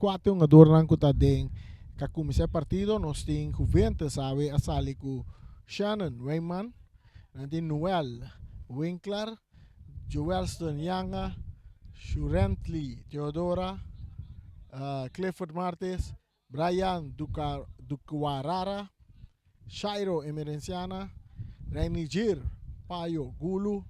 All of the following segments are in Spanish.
4 jogador nan kuta den kakumisa partido nos ting Juventus sabe asali ku Shannon Raymond nanti Noel Winkler Joelston Yanga Shurentley Theodora Clifford Martes Brian Dukawarara Shairo Emerenciana Renigir Payo Gulu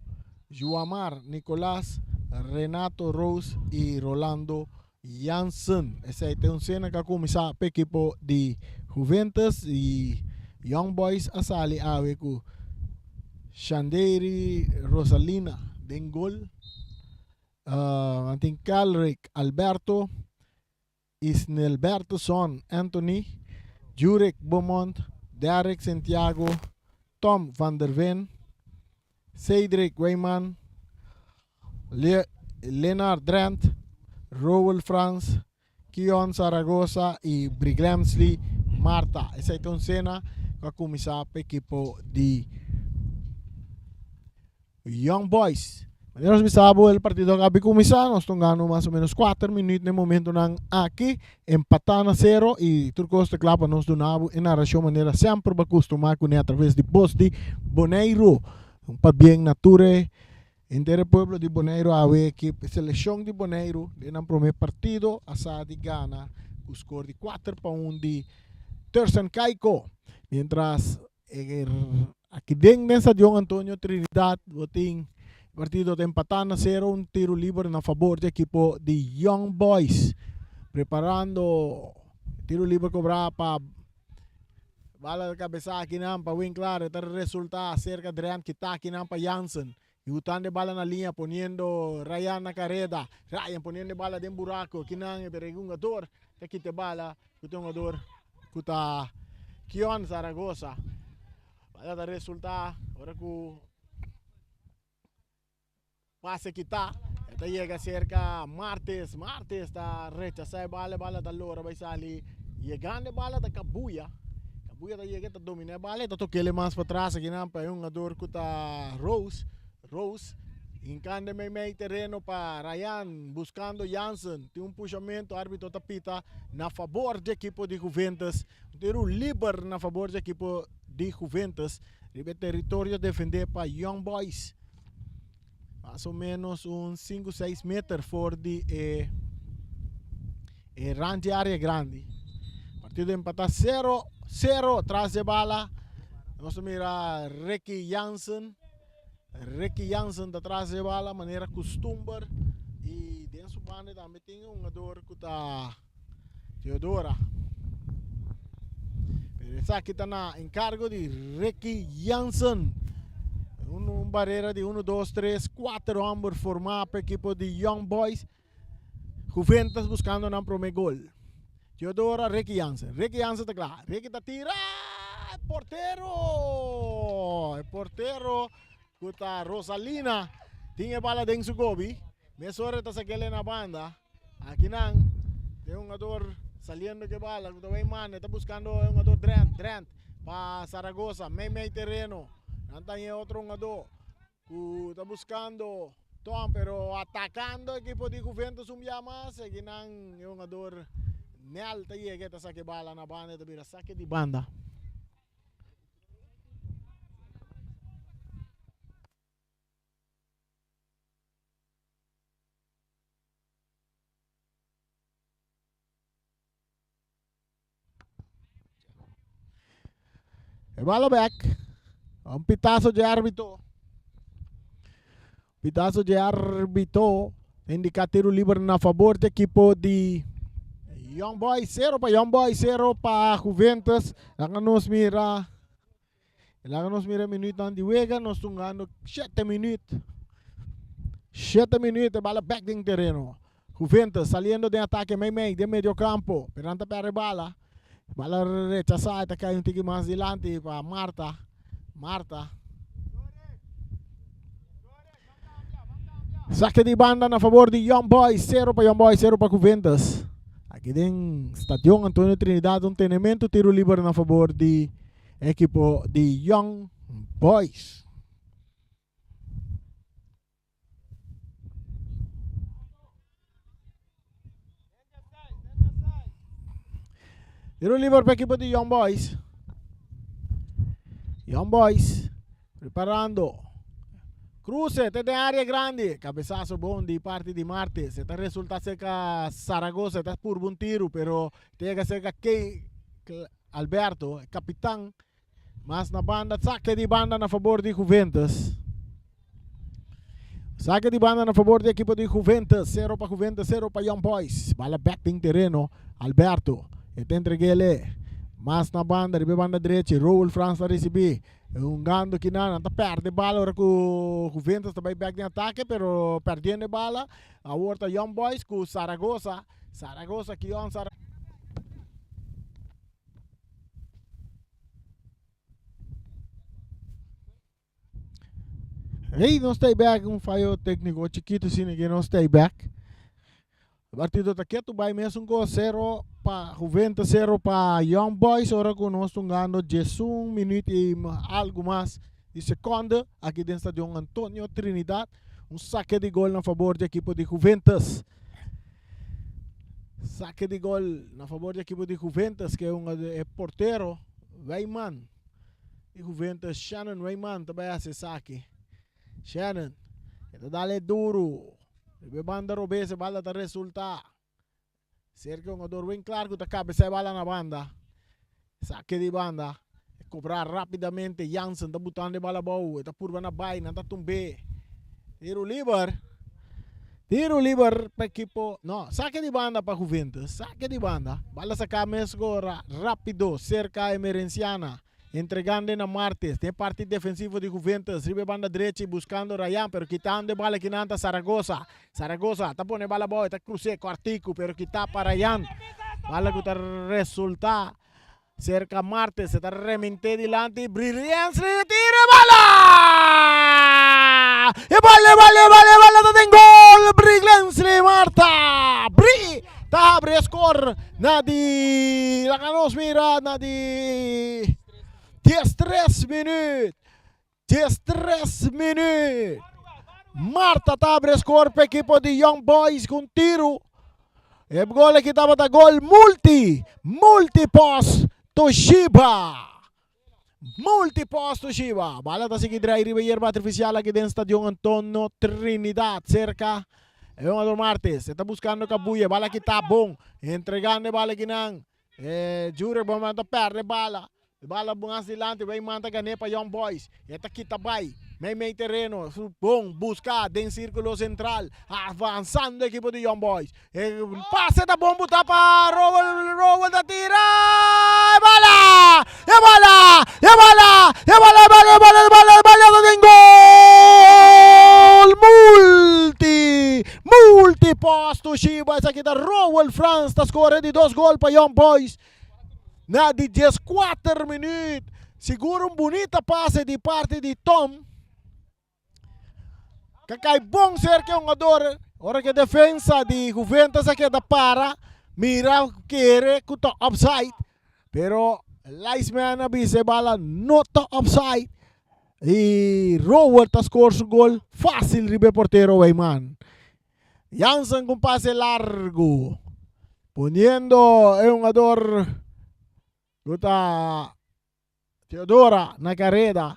Juamar Nicolás Renato Rose y Rolando Jansen. Esa es una cena que comienza el equipo de Juventus y Young Boys asali ave ku Shanderi Rosalina Dengol anting Calric Alberto Isnelberto Son Anthony Jurek Beaumont Derek Santiago Tom van der Ven Cedric Weyman Leonard Drent Rowell France Kion Zaragoza y Briglamsley Marta. Esa es una cena que comienza el equipo de Young Boys. Nós bisabo el partido que había comenzado, nos tongando más o menos 4 minutos en el momento nang aquí, empatando a 0 y Turcos de Clapa nos donava en narración manera sempre acostumar con a través de post de Boneiro, un pa bien nature, entero pueblo de Boneiro a ver que selección de Boneiro en el primer partido a de Ghana, con score de 4-1 de Tersan Caico, mientras aquí dentro de John Antonio Trinidad, voting partido de empatando a 0, un tiro libre a favor del equipo de Young Boys. Preparando tiro libre cobrado para bala de cabeza aquí para Winkler. Este resulta cerca de Ryan Kita aquí para Jansen. Y botando de bala en la línea poniendo Ryan Nacareda. Ryan poniendo bala de un buraco. Aquí pero un jugador que quita bala. Un jugador que está Kion Zaragoza. Bala de resulta ahora que pase kita esta llega cerca Martes está rechazar bala da lora vai salir llegando bala da Kabuya da llega a dominar bala da toquele mais para trás aqui não para um jogador que tá Rose encande meio terreno para Ryan buscando Jansen tem puxamento árbitro tapita na favor do equipo de Juventus ter liber na favor do equipo de Juventus ribe território defender para Young Boys más o menos un 5-6 metros fora de range área grande. Partido empatar 0-0 atrás de bala. Vamos a mirar Ricky Jansen atrás de bala, manera costumbre. Y dentro de su banda también tiene un jugador que está Teodora. Pero esa aquí está en cargo de Ricky Jansen. Una barreira de 1, 2, 3, 4 hombres formar para el equipo de Young Boys. Juventus buscando un primer gol. Teodora, Ricky Jansen está claro. Ricky está tira. El portero que está Rosalina. Tiene bala dentro su gobi. Me suerte está sacando en la banda. Aquí no. Tiene un jugador saliendo de bala. Está buscando un jugador Drent. Para Zaragoza. Meio terreno. Nanti otro jugador que está buscando Tom, pero atacando el equipo de Juventus más. Aquí un jugador Nel que está saque bala na banda, está saque de banda. El balo back. Un pitazo de árbitro. Indica tiro libre a favor del equipo de Young Boys. 0 para Young Boys, 0 para Juventus. Nos mira minutos de juego. Nos están ganando 7 minutos. 7 minutos, bala back en terreno. Juventus saliendo de ataque de medio campo. Perante para bala. Bala rechazada, está cayendo un tique más adelante para Marta. Saque de banda a favor de Young Boys. 0 para Young Boys, 0 para Juventus. Aqui em Estadio Antonio Trinidad, um treinamento, tiro livre a favor de equipo de Young Boys. Tiro libre para equipo de Young Boys. Young Boys preparando. Cruce, te de área grande. Cabezazo bom de parte de Martes. Esta resulta cerca Zaragoza. Está por bom tiro, pero tiene cerca que Alberto, capitão. Mas na banda, saque de banda na favor de Juventus. Saque de banda na favor da equipe de Juventus. 0 para Juventus, 0 para Young Boys. Bala back em terreno. Alberto. Este entregue ele. Mas na banda, ribe banda direita. Raul França recebi. Gando que não perde bala. Agora que o Juventus também back em ataque. Pero perdendo bala. Agora Young Boys com Zaragoza. Zaragoza que on Zaragoza. Hey, não stay back, falho técnico chiquito sim que não stay back. O partido está quieto, vai mesmo com 0 para Juventus, 0 para Young Boys. Agora que nós estamos ganhando 11 minutos e algo mais de segunda aqui dentro do estádio Antônio Trinidad. Saque de gol na favor da equipe de Juventus. Saque de gol na favor da equipe de Juventus, que é porteiro, Weyman. E Juventus, Shannon Weyman também hace saque. Shannon, ito dale duro. Ribe banda robe, se bala ta resulta. Cerca un Dorwin Clark, ta cabe se bala na banda. Saque de banda. Cobrar rapidamente. Jansen, ta butando de bala bau. Ta purba na bay, na ta tumbe. Tiro liber. Tiro liber para equipo. No, saque de banda para Juventus. Saque de banda. Bala sa camesco rápido. Cerca emerenciana. Entregando na Martes, tem parte defensivo de Juventus, ribe banda direita buscando Ryan, pero quitando bala que nanta Zaragoza. Zaragoza, tá pone bala boa, tá cruce quartico, pero quita para Ryan. Bala que tá resulta cerca Martes, está remente delante, Brilliance, tira bala! E bala, tá tem gol, Brilliance Marta! Tá abre score, Nadi, la canos mira, Nadi. 10-3 minutos. 10-3 minutos. Marta abre score para a equipe de Young Boys com tiro. E gol que estava da gol multi-post Toshiba. Multi-post Toshiba. Bala da seguir a hierba artificial aqui dentro do estádio Antônio Trinidad. Cerca. É um do Martes. Está buscando Cabuya. Bala que está bom. Entregando bala que não. Jure bom, mas perde bala. Bala bungas dilante, vai manda ganhe para Young Boys. Eta kita bay, may terreno, bom, busca dentro círculo central, avançando a equipe de Young Boys. Passe da bom, botar para Rowell da tira, bala, tem gol, multi-posto, Shiba, essa aqui da Rowell France, tá score de 2 gols para Young Boys. Na de 14 minutos, seguro bonita passe de parte de Tom. Kakay bom cerca um ador. Ora que defensa de Juventus aqui da para. Mira querer que tá offside. Pero Laisman abise bala não tá offside. E Rowell tá score su gol fácil ribe portero Weyman. Jansen com passe largo. Poniendo un ador. Guta Teodora na carrera.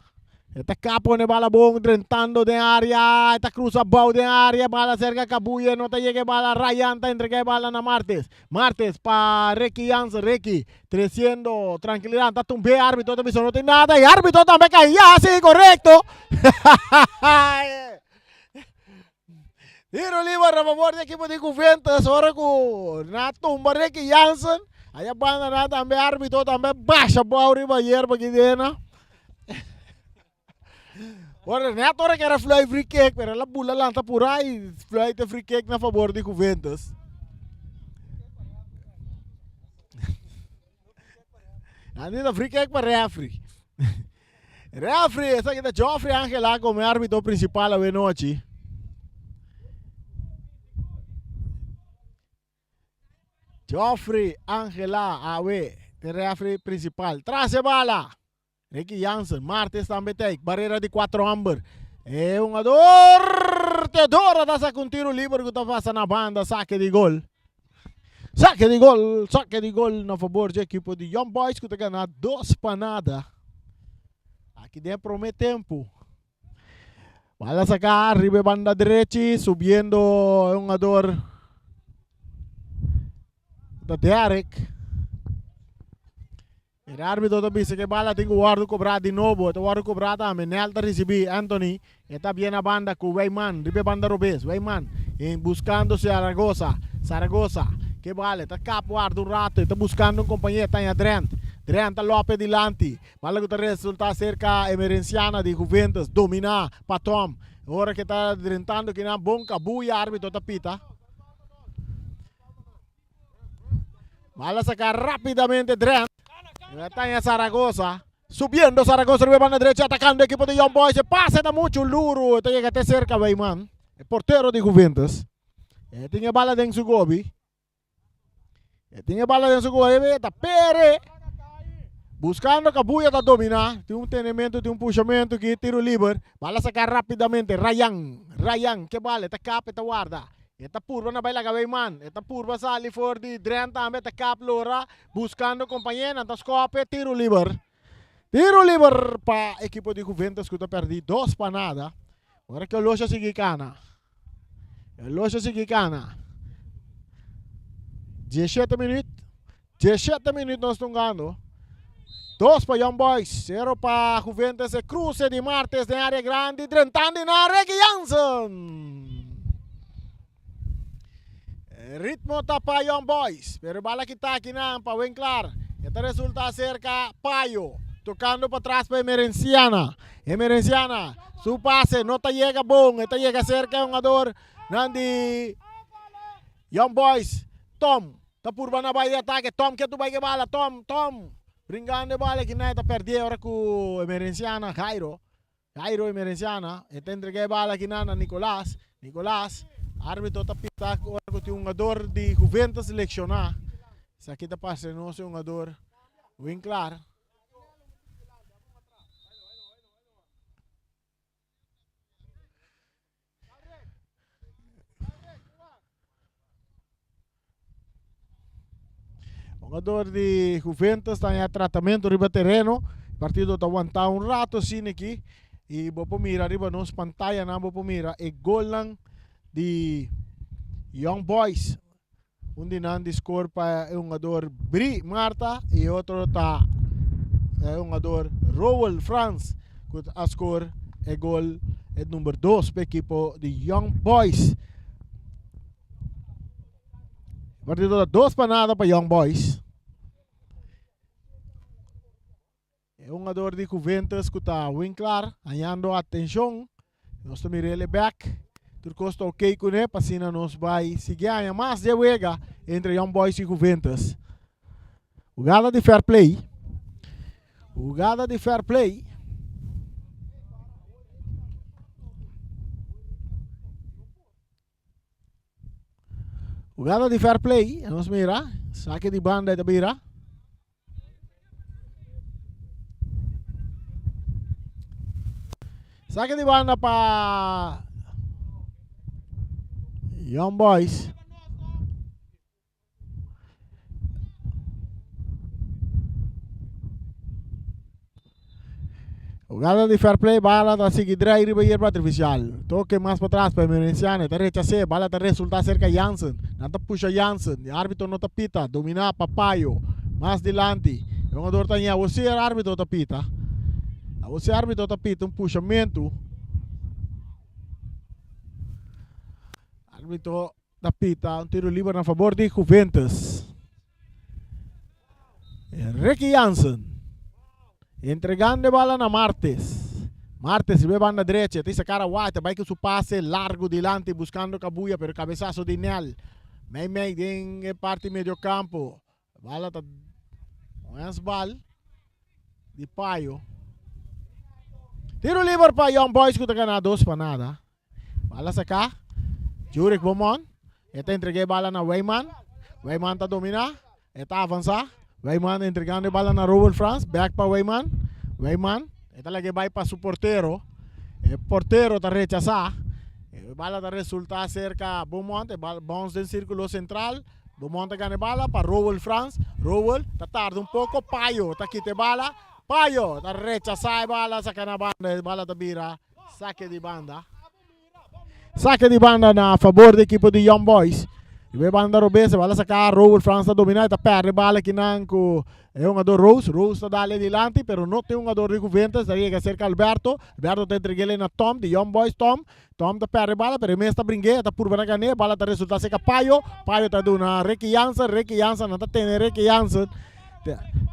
Eta capo ne bala bong drentando de área. Eta cruza bau de área. Bala cerca Cabuya. No te llegue bala Ryan. Te entregue bala na Martes. Martes pa Ricky Jansen. Ricky. 300. Tranquilidad. Está tumbe árbitro. No tiene nada. Y árbitro también caía. Sí, correcto. Tiro libre a favor del equipo de Juventus. Ahora con na tumba Ricky Jansen. Allá banda na também árbitro também baixa bola riba hierba aqui dentro. Ora, neto ora que era fly free kick, pero la bola lança por aí, fly de free kick na favor de Juventus. Andita free kick para referee. Referee, essa aqui da Joffrey Angela como árbitro principal a noite. Joffrey Angela Awe, referee principal. Trase bala. Ricky Jansen, Martes também tem. Barreira de 4 amber. É um ador. Teodora dá com tiro livre que está passando na banda. Saque de gol. Saque de gol na favor da equipe de Young Boys que está ganhando 2-0. Aqui dentro promete tempo. Bala sacar, arriba banda derecha, subindo o jogador da Derek. O árbitro também disse que bala tem que guarda cobrar de novo. O guarda cobrar também. Nelta recebi Anthony. Está bem na banda com o Weyman. Ribe banda Robes. Weyman. Buscando Zaragoza. Que vale. Está capo guarda um rato. Está buscando um companheiro. Está em Adrent. Drenta Lopes dilante. Bala que está resulta cerca Emerenciana de Juventus. Domina para Tom. Agora que está drentando que na bonca. Buia árbitro tapita. Bala sacar rapidamente Drent. Está en Zaragoza. Subiendo Zaragoza, ribe banda derecha, atacando el equipo de Young Boys. Se pasa, está mucho duro. Está llega até cerca, Weyman. El portero de Juventus. Tiene bala dentro su gobi. Tiene bala dentro su gobi. Está Pere. Buscando que a Buia está dominar. Tiene un tenimiento, tiene un puxamento que tiro libre. Bala sacar rapidamente. Ryan, que vale. Está capa, está guarda. Esta purva na baila Weyman. Esta purva sali for di Drent também. Está capa lora. Buscando companheiro. Está scope, tiro libre. Tiro livre para a equipe de Juventus que está perdido 2-0. Agora que o Loja sigue cana. 17 minutos. 17 minutos nós estamos ganhando. 2 para Young Boys. 0 para Juventus. Cruce de Martes na área grande. Drentando na Ricky Jansen. Ritmo está para Young Boys. Pero bala que está aqui na para bem claro. Este resulta cerca Payo. Tocando para trás para Emerenciana. Su pase no te llega bom. Te llega cerca de un jugador de Young Boys. Tom. Está por na baia de ataque. Tom, que tu vai que bala. Tom. Brincando de bala que nada perdió ahora con Emerenciana. Jairo Emerenciana. Está entregue bala que nada Nicolás. Árbitro está pitando ahora con un jugador de Juventus seleccionar. Isso aqui está passando um jogador bem claro. O jogador de Juventus está em tratamento riba terreno. O partido está aguantando um rato assim aqui. E vou mirar riba nos pantalla na vou mirar e gol lang de Young Boys. Um dinando score para um jogador Bri Marta e outro tá um jogador Rowell France. A score é gol é número 2 para a equipe de Young Boys. Partido 2-0 para Young Boys. É um jogador de Juventus que está bem claro, ganhando atenção. Nós estamos mirando back. Turco está ok com ele, para nos vai seguir a mais de wega entre Young Boys e Juventus. Jogada de fair play. Jogada de fair play. Vamos mirar. Saque de banda da beira. Saque de banda para Young Boys. Jogada de fair play, bala da seguir drive e hierba artificial. Toque mais para trás para Emerenciana, está rechace, bala está resulta cerca Jansen. Nata puxa Jansen, o árbitro não tapita, domina Papayo. Mais delante, o jogador está em você árbitro tapita. Você árbitro tapita puxamento. Árbitro tapita, tiro livre a favor de Juventus. Ricky Jansen. Entregando bala na Martes. Martes ve banda derecha. Tem cara white. Vai que su pase largo delante buscando Cabuya. Pero cabezazo de Nel. May em parte medio campo. Bala tá. Mas bal. De Paio. Tiro livre para Young Boys que tá ganhando 2-0. Bala sacar. Jurek Beaumont. Está entregue bala na Weyman. Weyman tá dominar. Está avançar. Weyman entregando bala na Rowell France, back para Weyman. Esta lagi vai para su portero. El portero está rechazar. Bala está resulta cerca Beaumont, bounce del círculo central. Bumonta ganha bala para Rowell France. Rowell, tá tarde um pouco. Paio, tá quite bala. Paio, tá rechaça bala. Saca na banda, bala da bira. Saque de banda. Saque de banda na favor da equipe de Young Boys. E banda Robese, bala saca Rowell France tá dominando. Tá perde bala que não é um ador Rose. Rose tá dali adiante, pero não tem um ador de Juventus. Daí que cerca Alberto. Alberto tá entregue na Tom, de Young Boys Tom. Tom tá perde bala, pero mesmo tá brinque, tá por na ganhar. Bala tá resulta seca Paio. Paio tá dando na Ricky Jansen não tá tendo Ricky Jansen.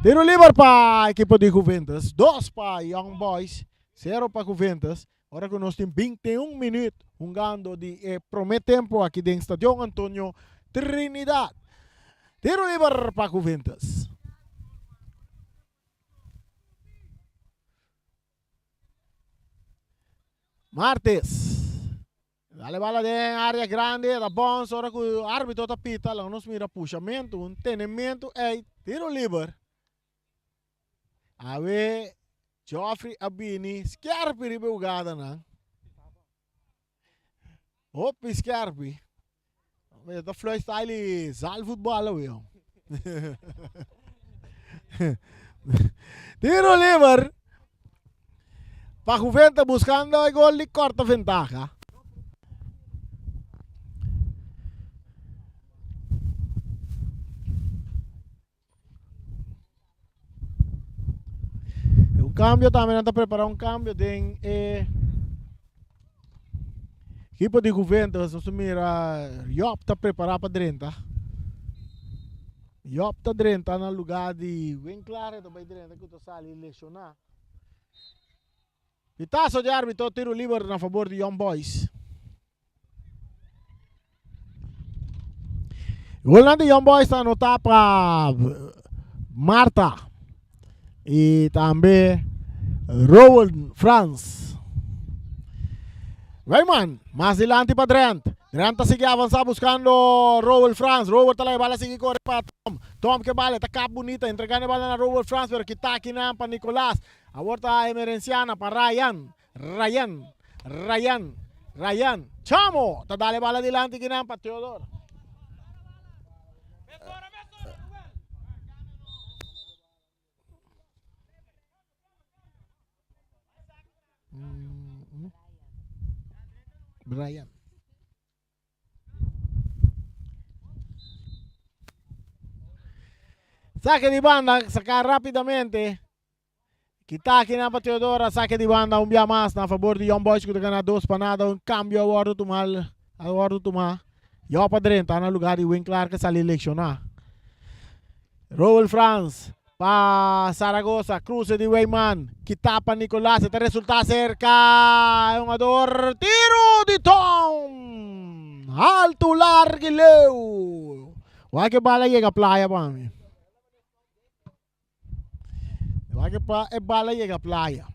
Tiro livre para a equipe de Juventus. 2 para Young Boys, 0 para Juventus. Agora que nós temos 21 minutos jogando de primeiro tempo aqui dentro do Estádio Antônio Trinidad. Tiro livre para Juventus. Martes. Dale bala de área grande, da bom, agora que o árbitro está pita, lá nos mira puxamento, um tenimento, tiro livre. A ver, Joffrey Abini, Scarpi ribugada na. Opa, Scarpi. Da Floyd Style, zal futebol, eu. Tiro livre. Para Juventus buscando el gol y corta ventaja. Un cambio también está preparado un cambio de equipo de Juventus. Nós mira, Jop está preparado para 30. Jop está 30 no lugar de Winkler, também 30 que tu sai lesionar. Pitazo de árbitro, tiro livre na favor de Young Boys. O gol de Young Boys está anotado para Marta e também Rowell France. Rayman, mais adiante para Drent. Drent está seguindo avançar buscando Rowell France. Rowell está lá e bala seguir corre para Tom. Tom que bala, está cap bonita, entregando a bala na Rowell France, pero que está aqui para Nicolás. A volta emergenciana para Ryan. Chamo, está dale bala adiante que para Teodoro. Brian. Saque de banda, sacar rapidamente. Kita aqui na Teodora, saque de banda, um dia mais na favor de Young Boys que ganha 2 para nada, um cambio agora tomar. Eu para dentro, tá no lugar de Winkler que sali lecionar. Rowell France para Zaragoza, cruce de Weyman, kita para Nicolás, está resulta cerca, é um ador, tiro de Tom, alto, largo e leu. Vai que bala chega a praia para mim. Vai que bala chega a praia.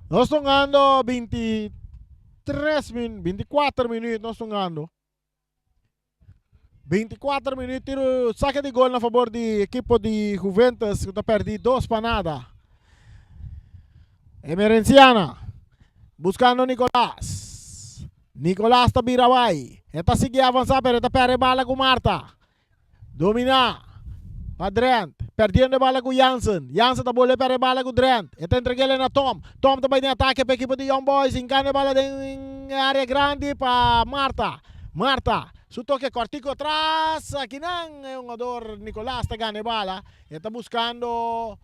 Nós estamos jogando 24 minutos, nós estamos jogando. 24 minutos, tiro, saque de gol na favor de equipo de Juventus, que está perdido 2 para nada. Emerenciana, buscando Nicolás. Nicolás está birawai. Está seguindo avançar, pero está perde bala com Marta. Domina. Para Drent. Perdendo bala com Jansen. Jansen está bolando perde bala com Drent. Está entregando na Tom. Tom também tem ataque para a equipe de Young Boys. Engana bala em área grande para Marta. Marta. Su toque cortico atrás, aqui não é um jogador, Nicolás está ganhando bala, ele está buscando,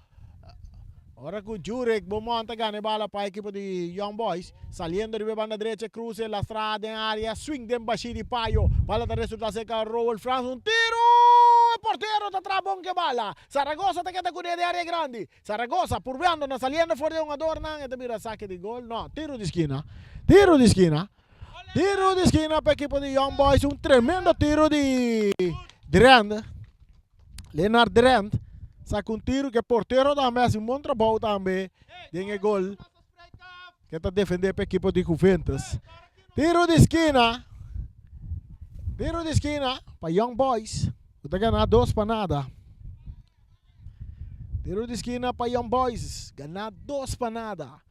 agora com o Jurek, Beaumont está ganhando bala para a equipe de Young Boys, saliendo de banda direita, cruce, lastrada em área, swing de Bashi de Paio, bala está resultando seca, Rowell France, um tiro, o porteiro está trabando que bala, Zaragoza está com de área grande, Zaragoza, purveando, não saliendo fora de um jogador, não, ele mira saque de gol, não, tiro de esquina. Tiro de esquina para a equipe de Young Boys. Um tremendo tiro de Drent. Leonard Drent. Saca um tiro que o porteiro também faz um bom trabalho também. Tem o gol. Que está defendendo para a equipe de Juventus. Tiro de esquina para Young Boys. Está ganhando 2 para nada. Tiro de esquina para Young Boys. Ganhar 2 para nada.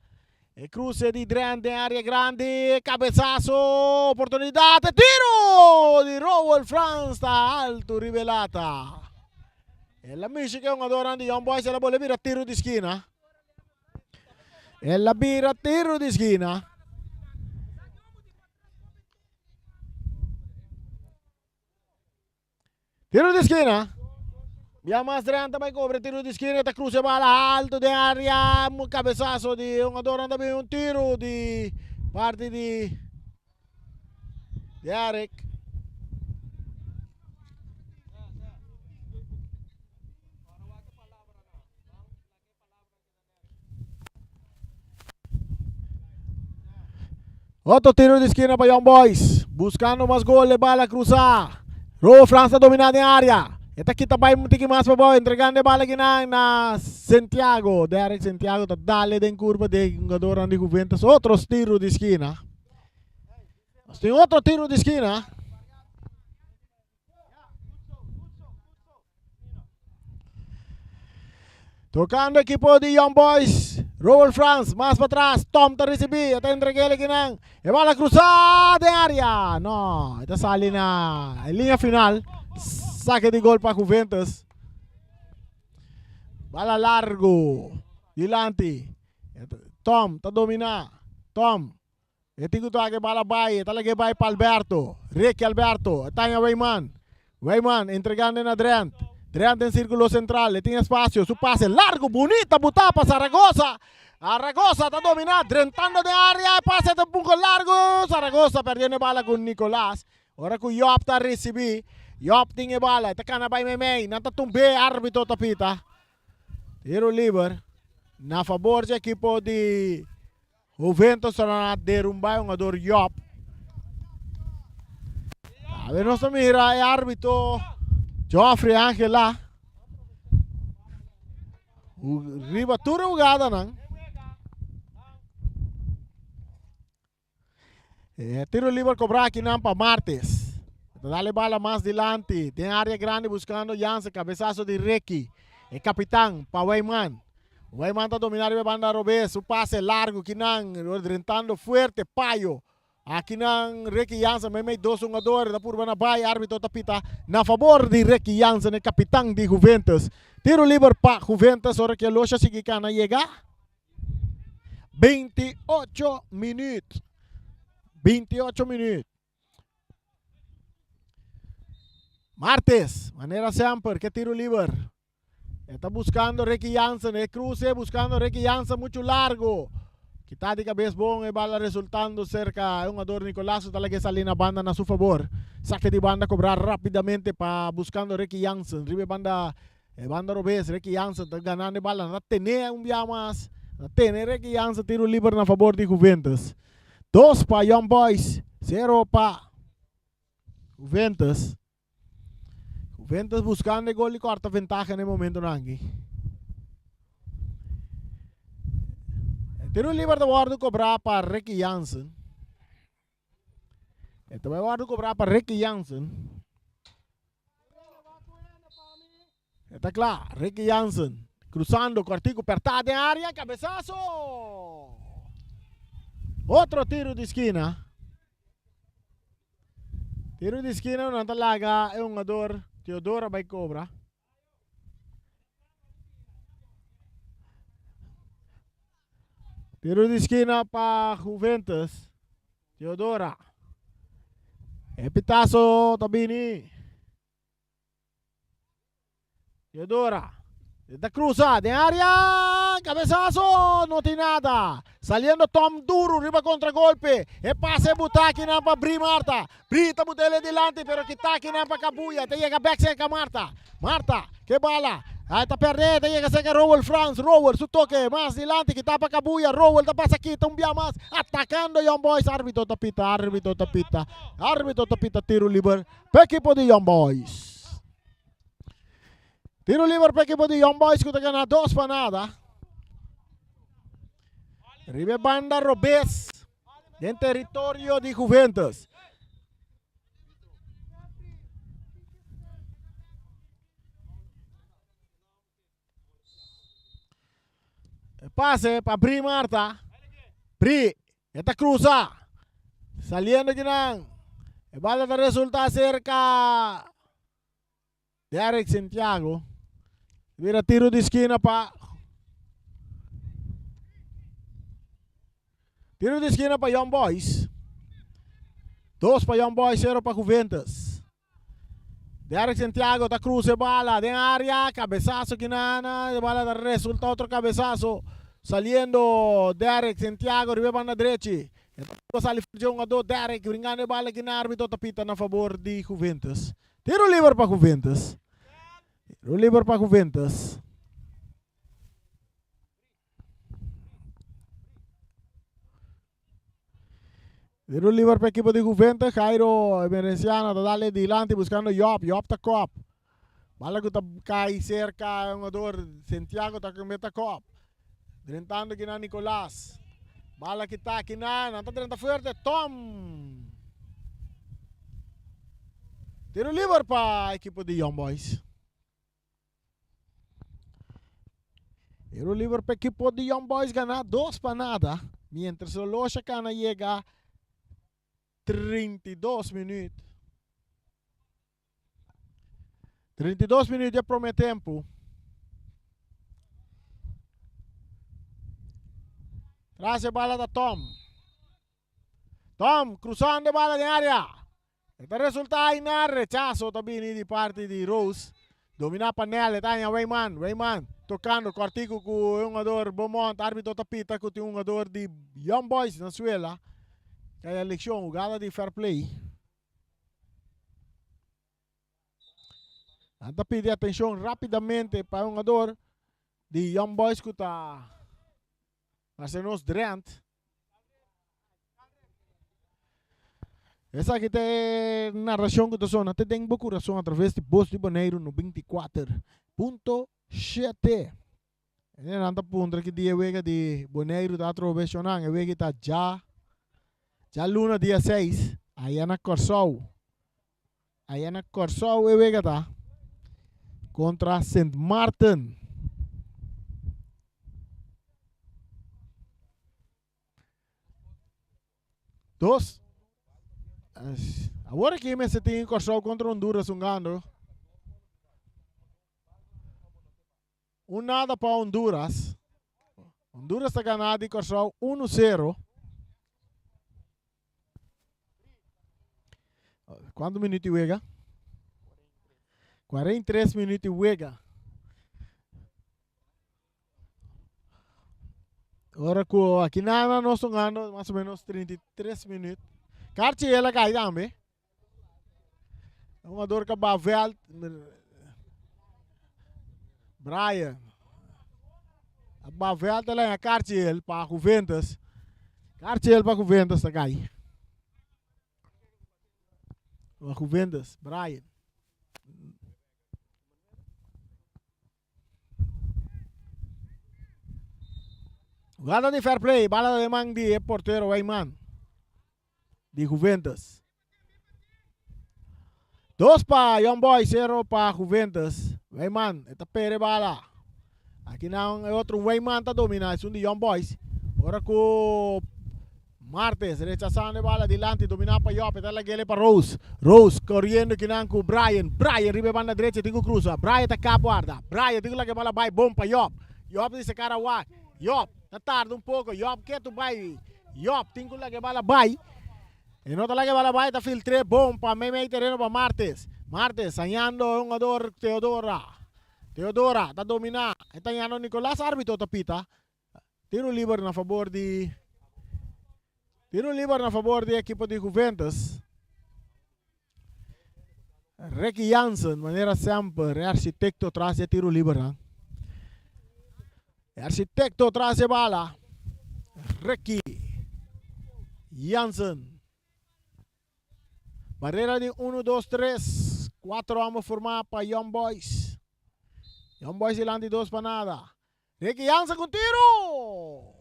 E cruce di Drent in area grande, cabezazo, opportunità, tiro di Rowell Franz sta alto, rivelata. E l'amici che è un adorano di Young Boys e la bolle birra a tiro di schina. E la birra a tiro di schina. Tiro di schina. Abbiamo Drent mai copre, tiro di schina, ta cruce bala alto di aria, un cabezazo di un adorano da un tiro di parte di Eric. Otro tiro de esquina para Young Boys. Buscando más goles, bala cruzada. Rowell Franz está dominando en área. Esta kita pa yung tiki mas pa boy. Entregando bala ginang na Santiago. Derek Santiago. Dale den curva de jogador de Juventus. Otros tiro de esquina. Tem otro tiro de esquina. Tocando equipo de Young Boys. Rowell Franz, más para atrás. Tom te recibí. Esta entreguele ginang. E bala cruzada de área. No, esta sale na en línea final. Saque de gol para Juventus. Bala largo. Dilante. Tom, está dominando. Tom. Eti ko que bala bay. Talagay bay para Alberto. Ricky Alberto. Tanya Weyman. Weyman entregando na Drent. Drent en círculo central. Le tiene espacio. Su pase largo. Bonita. Buta para Zaragoza. Zaragoza está dominando. Drentando de área. Pase de un poco largo. Zaragoza perdiendo bala con Nicolás. Ahora con Yop está recibí. Yop tinge bala. Ita kana bay memei. Natatumbe árbitro tapita. Tiro liber. Na favor sa equipo de Juventus na derrumbay ang ador Yop. Sabi no sa mira ay árbitro Joffrey Angela. Ribatura jugada nang. Tiro liber cobra aqui não para Martes. Dale bala más delante. Tem área grande buscando Jansen. Cabezazo de Ricky. El capitán para Weyman. Weyman está dominando a banda Robes. Su pase largo. Kinang rentando fuerte. Payo. Aqui nang Ricky Jansen. May 2 jogadores. Da purba na bay. Árbitro tapita. Na favor de Ricky Jansen. El capitán de Juventus. Tiro libre para Juventus. Ahora que a Locha Sigicana llega. 28 minutos. 28 minutos. Martes, manera Samper, que tiro libre. Está buscando Ricky Jansen, el cruce buscando Ricky Jansen mucho largo. Quita de cabeza bom e bala resultando cerca. Un ador Nicolás está que sale na banda a su favor. Saque de banda cobrar rápidamente para buscando Ricky Jansen. Ribe banda Robes, Ricky Jansen está ganando bala. No tiene un día más. No tiene Ricky Jansen tiro libre a favor de Juventus. 2 para Young Boys, 0 para Juventus. Juventus buscando gol y cuarta ventaja en el momento nangi. El tiro libre de guardo cobrar para Ricky Jansen. El tiro guardo cobrar para Ricky Jansen. Está claro, Ricky Jansen cruzando, cortico, apertado en área, cabezazo. Otro tiro de esquina. Tiro de esquina, una talaga, es un ador. Teodora by Cobra. Tiro de esquina para Juventus. Teodora. Epitazo Tabini. Teodora. Da cruza de área. Cabezazo. No tiene nada. Saliendo Tom duro. Riba contragolpe. E pase Butaki na para Bri Marta. Brita Butele delante. Pero Kitaki na para Kabuya. Te llega back seca Marta. Marta. Que bala. Ahí está perdida. Te llega seca Rowell Franz. Rowell su toque. Más delante. Kita para Kabuya. Rowell da pasa aquí. Un día más. Atacando Young Boys. Árbitro tapita. Árbitro tapita. Árbitro tapita. Tiro libre. Per equipo de Young Boys. Tiro libre para equipo de Young Boys que gana 2 para nada. Ribe banda Robes en territorio de Juventus. Pase para Bri Marta. Pri, esta cruza. Saliendo Ginang. El bala de resulta cerca. Derek Santiago. Vira tiro de esquina pa. Tiro de esquina para Young Boys. 2 para Young Boys, 0 para Juventus. Derek Santiago da cruza bala de área, cabezazo Kinana, de bala de resulta otro cabezazo. Saliendo Derek Santiago, ribe banda derecha. Sali jogador Derek, brincando bala que na árbitro tapita na favor de Juventus. Tiro livre para Juventus. Tiro livre para Juventus. Tiro livre para equipo de Juventus. Jairo Emerenciano tá dale dilante buscando Job. Job tá cop. Bala que tá cai cerca jogador Santiago tá com meta cop. Drentando aqui na Nicolás. Bala que tá aqui na, não tá drenta forte. Tom. Tiro livre para equipo de Young Boys. Tiro livre para equipo de Young Boys ganar 2 para nada. Mientras o Loja Cana llega 32 minutos. 32 minutos de primeiro tempo. Traz a bala da Tom. Tom, cruzando a bala de área. Este resulta em rechazo também de parte de Rose. Domina panel, está em Wayman. Wayman tocando, cortico com o jogador Beaumont. Árbitro tapita com o jogador de Young Boys na Suela. Kaya leksyon, jugada de fair play. Anta pide atenção rapidamente para o jogador de Young Boys que está nos Drent. Essa aqui tem narração que está até tem boa coração através de Voz de Bonaire no 24.7. E anta punta que dia wega de Bonaire está atravessando, e wega está já luna dia 6, aí na Corsol. Aí na Corsol e wega tá contra St. Martin. Dos. Agora que me se tem Corsol contra Honduras jogando. Nada para Honduras. Honduras está ganando de Corsol 1-0. Quantos minutos wega? 43 minutos wega. Agora aqui na nós estamos ganhando mais ou menos 33 minutos. Carti ela cai também. Um jogador que Bavel Brian. A Bavel tá lá em Carti ele para Juventus. Carti ele para Juventus tá cai. O Juventus, Brian. Jugada de fair play, bala de man de portero Wayman. De Juventus. 2 para Young Boys, 0 para Juventus. Wayman, esta pere bala. Aqui não é outro Wayman tá dominando, é um de Young Boys. Agora com Martes, rechazando a bala dilante, dominando para Job, está lá para Rose. Rose, correndo aqui com Brian. Brian, ribe banda direita, tem que cruzar. Brian está cá, guarda. Brian, tem que bala vai bom para Job. Job disse cara, uá. Job, tá tarde um pouco. Job, que tu vai? Job, tem que bala vai. E não tá lá que bala vai, tá filtre bom para meio terreno para Martes. Martes, sañando o jogador Teodora. Teodora, tá dominando. Está sañando Nicolás, árbitro tapita. Tiro livre na favor de... Tiro livre na favor do equipo de Juventus. Ricky Jansen, maneira sempre, arquitecto atrás de tiro livre. Arquitecto atrás de bala. Ricky Jansen. Barreira de 1, 2, 3. 4 vamos formar para Young Boys. Young Boys delante 2 para nada. Ricky Jansen com tiro.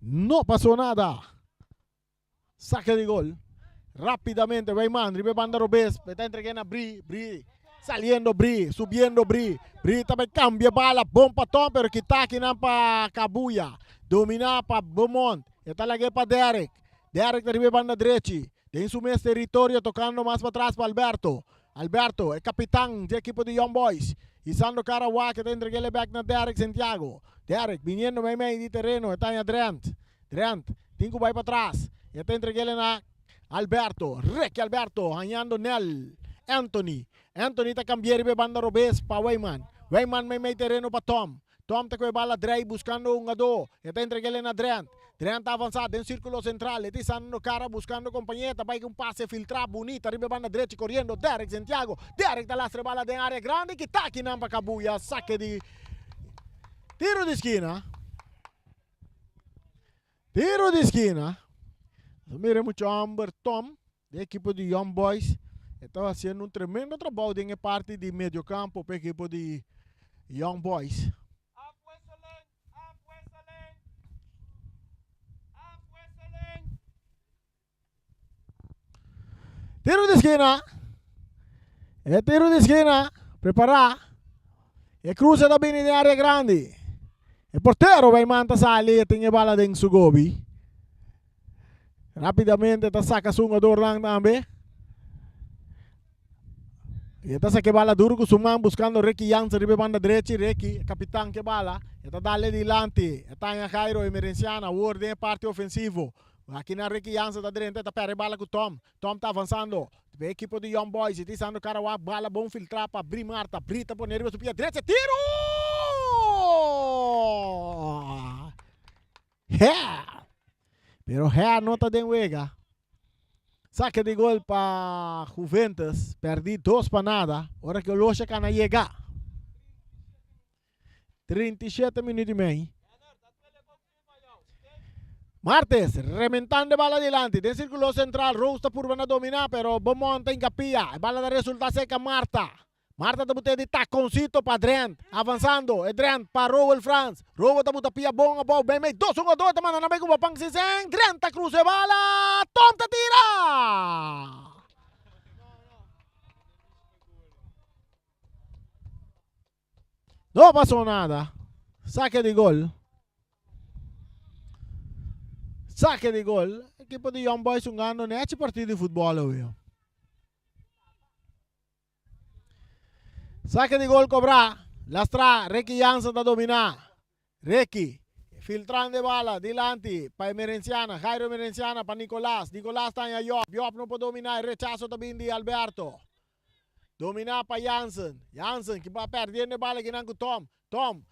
No pasó nada. Saque de gol. Rápidamente, Wayman, ribe banda Robes, está entregando a Bri. Saliendo Bri, subiendo Bri. Bri também cambia bala, bom para Tom, pero kitaki na pa Kabuya. Domina para Beaumont. E talaga para Derek. Derek na banda direita. Tem su mesmo território, tocando mais para trás para Alberto. Alberto é capitão do equipo de Young Boys. Isando Karawa que tem entregue back na Derek Santiago. Derek, viniendo meio de terreno, está em Adrent. Adrent, 5 vai para trás. E tem entregue na Alberto. Rec Alberto, ganhando nel. Anthony está cambiando de banda Robes para Wayman. Wayman may terreno para Tom. Tom está com a bala drive buscando um ado. Está entregando na Drent. Drent está avançado em círculo central. Está saindo cara buscando companhia. Vai com um passe filtrado bonito. Arriba banda direita correndo. Derek Santiago. Derek está lastra bala de área grande. Que está aqui na Kabuya. Saque de tiro de esquina. Tiro de esquina. Miremos o Amber Tom, da equipe de Young Boys. Estava fazendo tremendo trabalho em parte de meio campo para a equipe de Young Boys. Tiro de esquina. É tiro de esquina. Preparar. E cruza da bene in area grande. E portero vai manta sali e tem a bala dentro su gobi. Rapidamente ta saca su um ador lang também. E está sa que bala duro com Suman buscando Ricky Jansen ribe banda direita, Ricky, capitão que bala. E está dale dilante. E tá em Cairo Emerenciana, Ward em parte ofensivo. Aqui na Ricky Jansen da direita, está perde bala com Tom. Tom está avançando. A equipe de Young Boys, e está cara a bala bom filtrar para abrir Marta. Brita por nervoso pia direita, tiro! Yeah! Pero é a nota de Wega. Saque de gol para Juventus. Perdi 2 para nada. Ahora que o Locha cana llega. 37 minutos e meio. Martes, rementando bala adelante. De círculo central, Rose está por a dominar, pero Beaumont em capilla. Bala de resultado seca Marta. Marta está botando de taconcito para Drent. Avançando. É Drent para Rowell France. Rowell está botando pia bom a bola. Bem meio. 2-1-2. Está mandando bem com o pang siseng. Drent está cruze bala. Tom está tira. Não passou nada. Saque de gol. Saque de gol. Equipo de Young Boys ganhando neste partido de futebol. Saque de gol cobrar. Lastra, Ricky Jansen da dominar. Ricky, filtrando bala, dilante, para Emerenciana, Jairo Emerenciana, para Nicolás. Nicolás está em Job. Job não pode dominar, rechazo também de Alberto. Dominar para Jansen. Jansen, que vai perdendo bala aqui com Tom. Tom,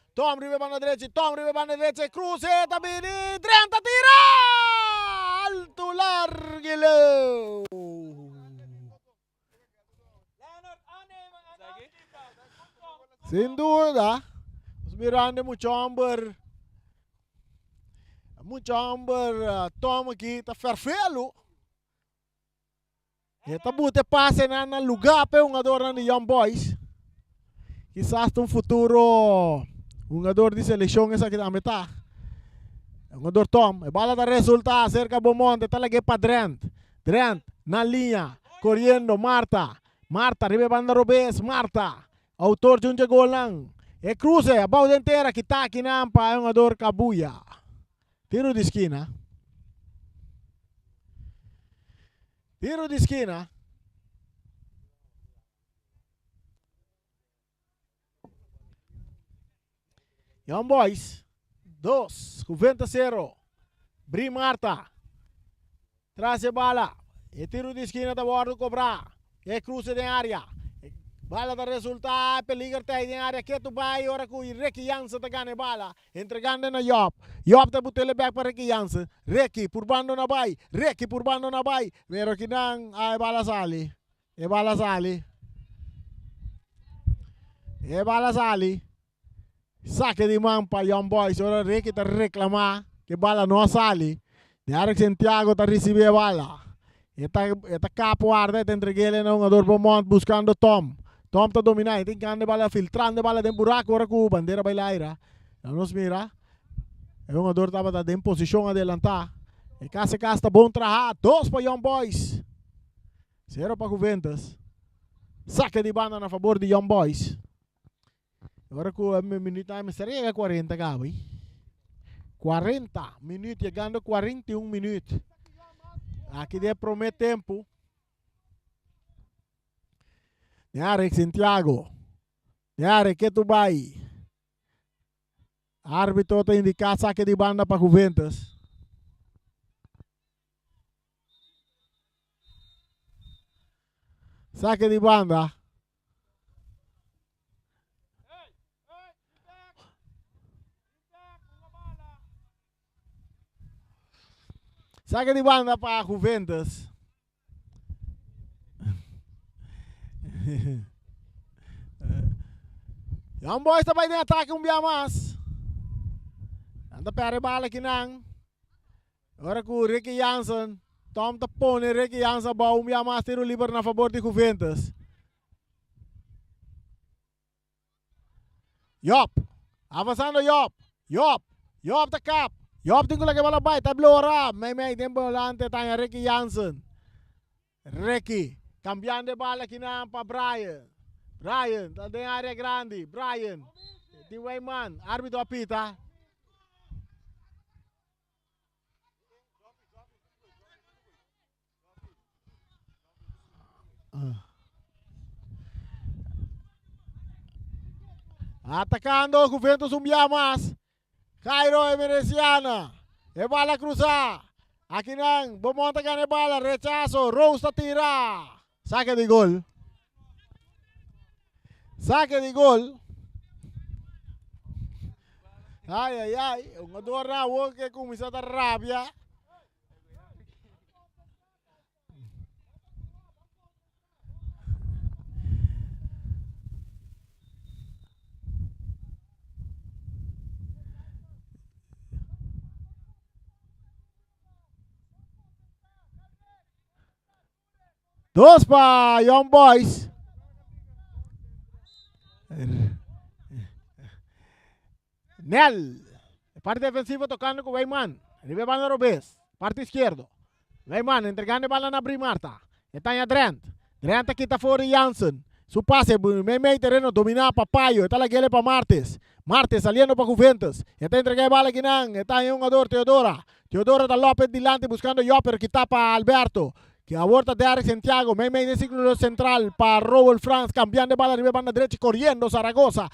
ribe banda direita, cruze também, 30 tira! Alto, larguelo! Sem dúvida, os mirando muito amber Tom aqui está ferfelo. E está bute passe na lugar para um jogador de Young Boys. Quizás um futuro jogador de seleção essa que também está. Um jogador Tom, a bala da resulta cerca do Beaumont, está lá para Drent. Drent na linha, correndo Marta, ribe banda Robes, Marta. Autor de gol lang. E cruze, a bola inteira que está aqui na ampa é um jogador Kabuya. Tiro de esquina. Tiro de esquina. Young Boys 2, Juventus 0. Bri Marta. Traz a bala. E tiro de esquina da bordo cobrar. E cruze de área. Bala da resultado, peligar tayo ng area. Kaya tubay, ora ko Ricky Jansen tagane bala. Entregando na Job. Job ta butele back para Ricky Jansen. Ricky, purbando na bay. Pero kinang ay bala sali. E bala sali. Saque de mão para Young Boys. Ora Ricky ta reclamar que bala não sali. Derek Santiago ta recibe a bala. Eta capo arda, eta entreguele na jogador Beaumont buscando Tom. Tom está dominando, tem que bala, filtrando bala dentro do buraco, agora com bandeira bailaira. Não nos mira. O jogador estava em posição adelantar. E casa está bom trabalhar. 2 para Young Boys. 0 para Juventus. Saque de banda a favor de Young Boys. Agora com a minuto aí, seria 40, Gabi. 40 minutos, chegando a 41 minutos. Aqui de promete tempo. Nearek Santiago. Nearek que tu vai. Árbitro está indicando saque de banda para Juventus. Saque de banda. Saque de banda para Juventus. Young Boys também tem ataque dia mais. Anda para a bala aqui não. Agora com o Ricky Jansen. Tom Tapone, Ricky Jansen ba dia mais tiro livre na favor de Juventus. Yop. Avançando Yop. Yop da cap. Yop tem que lá que bola vai. Tablora. May tem volante tanya Ricky Jansen. Ricky. Cambiando de bala aqui na para Brian. Brian, tá em área grande. Brian. Tem Wayman. Árbitro apita. Atacando Juventus mais. Cairo Emereciana. E bala cruzar. Aqui não. Bumonta ganha bala. Rechazo. Rose tira. Saque de gol. Saque de gol. Ai. Um adorado que começou a dar rabia. Dos para Young Boys. Nel. Parte defensiva tocando con Weyman. Ribe banda Robes. Parte izquierdo. Weyman entregando bala na Brimarta. Está en Drent. Drent quita fuori Jansen. Su pase, meio terreno, domina Papayo. Está la guele para Martes. Martes saliendo para Juventus. Está entregando bala aquí. Está en un jugador Teodora. Teodora da López delante buscando Yopper que tapa Alberto. Que aborta de Alex Santiago, meio de círculo central para Robert France, cambiando de bala, arriba banda derecha, corriendo Zaragoza,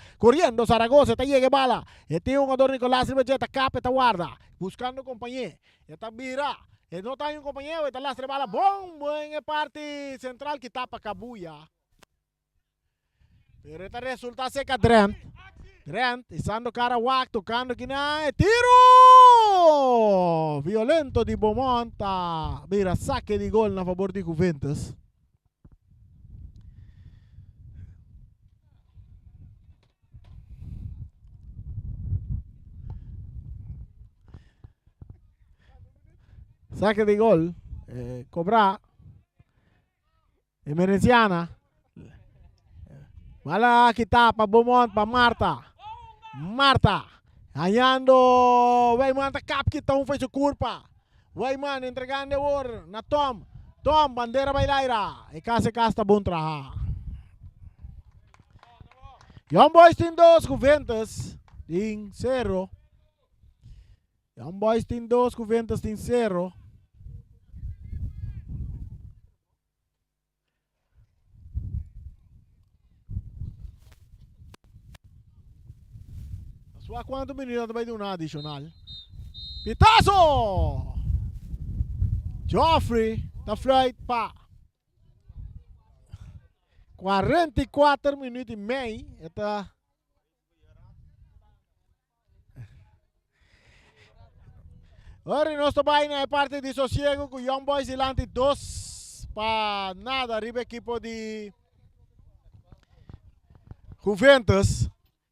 esta llega bala, este es un jugador Nicolás Ribelleta, capa, esta guarda, buscando compañero, esta vira, no está un compañero, esta lastre bala, bom, en el parte central que tapa Cabuya, pero esta resulta seca Drent, pisando cara Wack, tocando aquí nada, tiro violento de Bomonta. Mira, saque de gol a favor de Juventus. Saque de gol. Cobra. Emerenciana. Mala kita para Beaumont, para Marta. Ganhando. Weyman tá cap que tão fez o curpa. Weyman entregando o na Tom. Tom, bandeira bailaira. E casa casta bom traha. Young Boys tem 2, Juventus tem 0. Young Boys tem 2, Juventus tem 0. Só quanto minutos vai dar adicional? Pitazo! Joffrey, tá flight pa. 44 minutos e meio. Eta Ora, nós também na parte de sossego com Young Boys delante 2 para nada, arriba equipo de Juventus.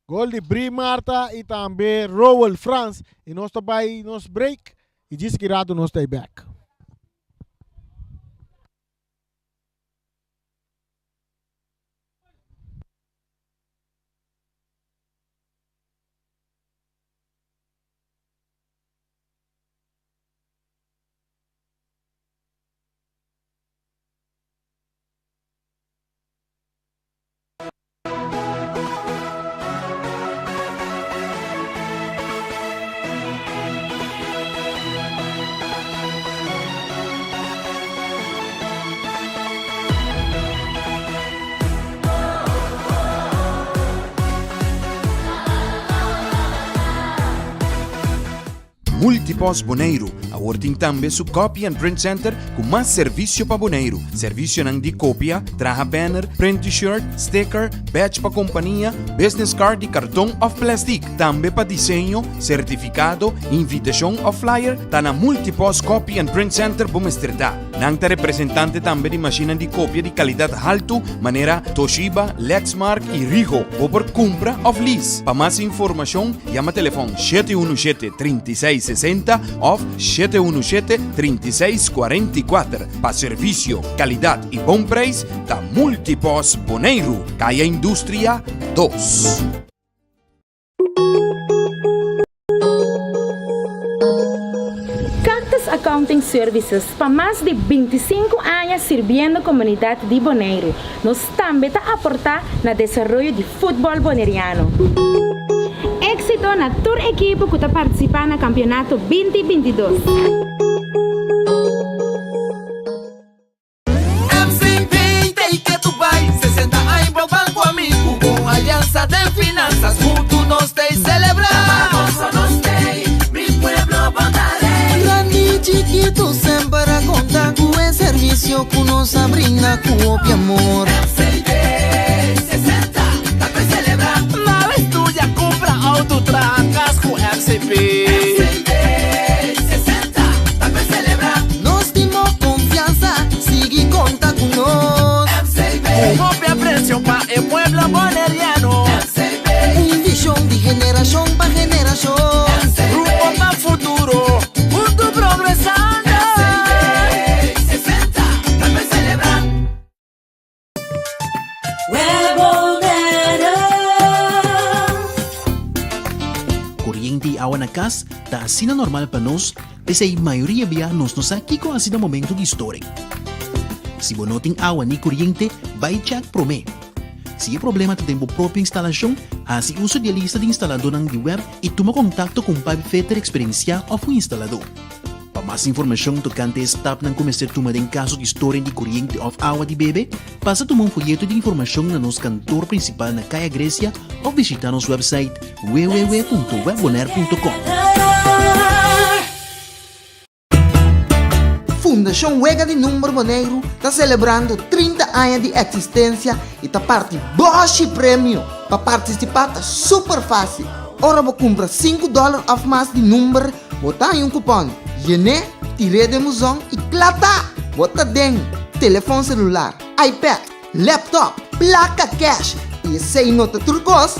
Gol de Bri Marta e também Rowell France. E nós também nos break e diz que nós stay back. Multipos Boneiro, a working tambe su copy and print center com mais serviço para Boneiro. Serviço nang di copia, traha banner, print t-shirt, sticker, badge pa companhia, business card di cartão of plastic, tambe pa desenho, certificado, invitação of flyer, ta na Multipos Copy and Print Center Bumesterdá. Nang ta representante tambe di macchina di copia di qualidade alto, maneira Toshiba, Lexmark e Ricoh, ou por compra of lease. Pa mais informação, chama telefone 717-3660 ou 717-3644. Pa serviço, qualidade e bom preço, ta Multipos Boneiro, Caia Indústria 2. Cactus Accounting Services, para mais de 25 anos servindo a comunidade de Bonaire, nós também está aportar no desenvolvimento de futebol boneriano. Éxito na toda a equipe que está participando no campeonato 2022. MCP, tem que tu vai, 60 anos pro banco amigo, com aliança de finanças, juntos nós tem celebrar. Nós tem, mi pueblo bondaré. Grande chiquito sempre conta com o serviço que nos brinda com o amor. MCP, 60, tá pra celebrar. Na estúdia compra auto tracas com MCP. MCP, 60, tá pra celebrar. Nós temos confiança, sigue conta com nós. MCP, copia preço para o pueblo boneriano. MCP, Visão de geração para geração. Grupo para futuro, mundo progresando. MCP, 60, tá pra celebrar. Kuryente e awa na kas, ta asina normal pa nos, pese a maioria biya nos aqui com asina momento de história. Se bonoting awa ni kuryente, vai check prome. Se é problema te tempo própria instalação, hasi uso de lista de instalador ng di web e toma contacto com Pipe Fitter Experiencia ou o instalador. Para mais informação tocante esse tap ng começar tuma em caso de história de kuryente ou awa de bebê, passa toma um folheto de informação na nosso cantor principal na Caia Grécia ou visita nosso website www.webbonaire.com. Fundação Wega de Número Boneiro está celebrando 30 anos de existência e está parte Bosch Prêmio. Para participar está super fácil. Ora vou comprar $5 off mais de número, botar em um cupom. Yene, tire de musão e plata. Bota dentro. Telefone celular, iPad, laptop, placa cash e sem nota turcos,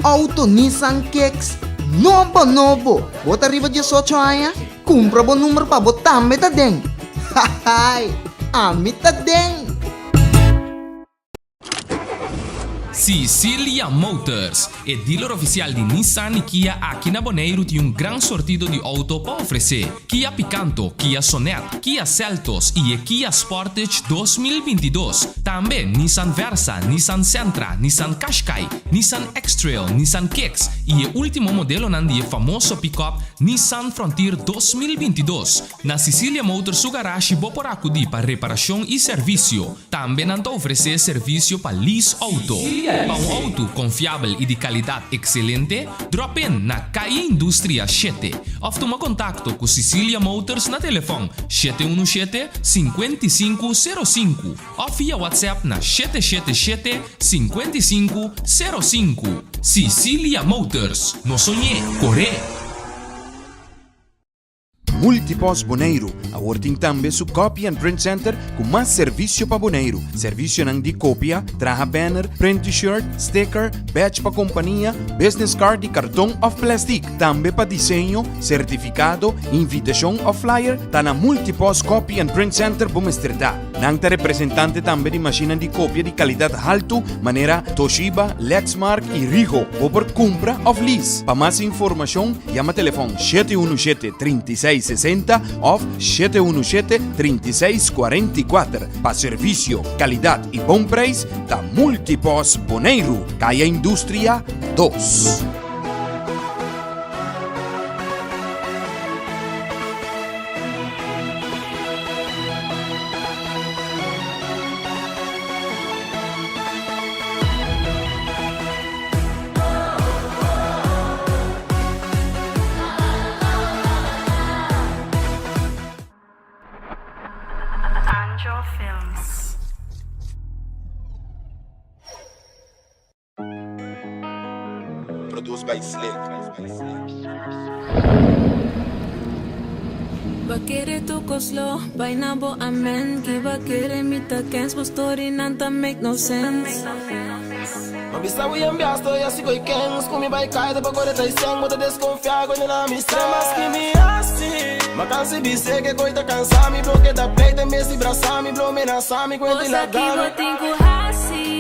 auto Nissan Kicks novo. Bota arriba 18 anos, compra bom número para botar meta dentro. Hahay, amita dentro. Sicilia Motors, o dealer oficial de Nissan e Kia aqui na Bonaire tem gran sortido de auto para oferecer. Kia Picanto, Kia Sonet, Kia Seltos e Kia Sportage 2022. Também Nissan Versa, Nissan Sentra, Nissan Qashqai, Nissan X-Trail, Nissan Kicks e o último modelo nandi famoso pick-up Nissan Frontier 2022. Na Sicilia Motors o garagem boporaco di para reparação e serviço. Também nanta oferecer serviço para lease auto. Para um auto confiável e de qualidade excelente, drop in na Caia Indústria 7. Ou toma contato com Sicilia Motors na telefone 717-5505 ou via WhatsApp na 777-5505. Sicilia Motors, no sonhei, correr. Multipos Boneiro, a working tambe su copy and print center com mais serviço para Boneiro. Serviço nang di copia, traha banner, print t-shirt, sticker, badge pa companhia, business card e cartão of plastic, tambe pa desenho, certificado, invitação of flyer, ta na Multipos Copy and Print Center Bumesterdá. Nang ta representante tambe di macchina di copia di qualidade alto, maneira Toshiba, Lexmark e Ricoh, ou por compra of lease. Pa mais informação, chama telefone 717-3660 ou 717-3644. Pa serviço, qualidade e bom preço, ta Multipos Boneiro, Caia Indústria 2. Produced by Slick. Bakere tu koslo, painabo amen. Ki bakere mita kens, but story nanta make no sense. Mabisa we ambiasto, ya sigo i kens. Kumi by kai, de bagore traição, bota desconfiar, quando na missão. Mas que me assim, macansi bise que coita cansa, me bloque da pleita, me se braça, me blow me na sami, quando Osa la ki dama. botinko hasi.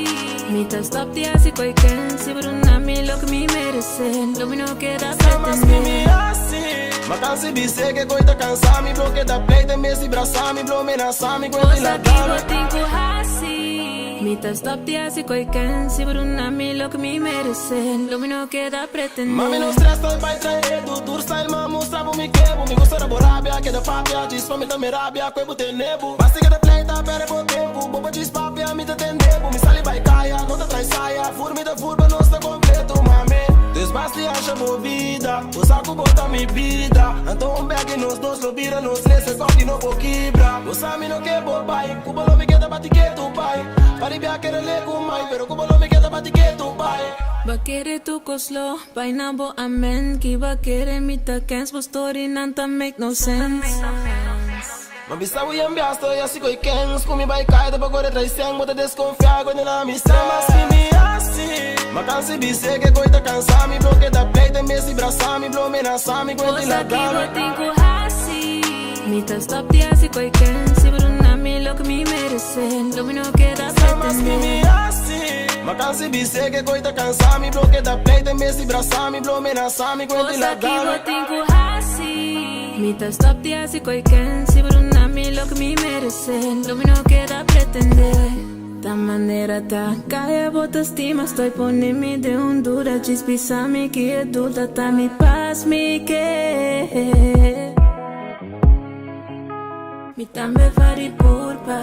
Mita stop ti asi koi ken. Si bruna mi lo que mi merece. Lo mino que da Mas que me pretender. assim, macansi bise que coita cansa, me bloque da pleita, me se braça, me blow me na sami, quando la Osa ki dama. botinko hasi. Mita stop ti asi koi ken. Si bruna mi lo que mi merece. Lo mino que da pretender. Mami não stressa, vai trair do tour style, mamo, strabo me quebo. Me gusta da borabia, que da papia, diz pra me da merabia, quebo te nebo. Basta que da pleita, pere por tempo, boba diz papia, me da tendebo. Me sali vai caia, não da trai saia, furmi da furba, não está completo, mami. Desbaste acha movida, o saco bota me vida. Então um bag nos dois, lo vira nos três, só que não vou quebrar. O sami não quebra, pai, cubalo me queda bate que tu pai. Paribia quer lego, mãe, pero cubalo me queda bate que tu pai. Bakere tu koslo, painabo amen. Ki bakere mita kens, but story nanta make no sense. Mabisa we ambiasto, ya sigo i kens. Kumi by kai, de bagore traição, bota desconfiar, quando na missão. Mas que me assim, macansi bise que coita cansa, me bloque da pleita, me se braça, me blow me na sami, quando Osa la ki dama. botinko hasi. Mita stop ti asi koi ken. Si bruna mi lo que mi merece. Lo mino que da Mas que me pretender. assim, macansi bise que coita cansa, me bloque da pleita, me se braça, me blow me na sami, quando la Osa ki dama. botinko hasi. Mita stop ti asi koi ken. Si bruna mi lo que mi merece. Lo mino que da pretender. Da maneira da caia, bota estima. Estou ponendo-me de Honduras. Dispisa-me que é dura. Tá me paz, me que. Me também fari culpa.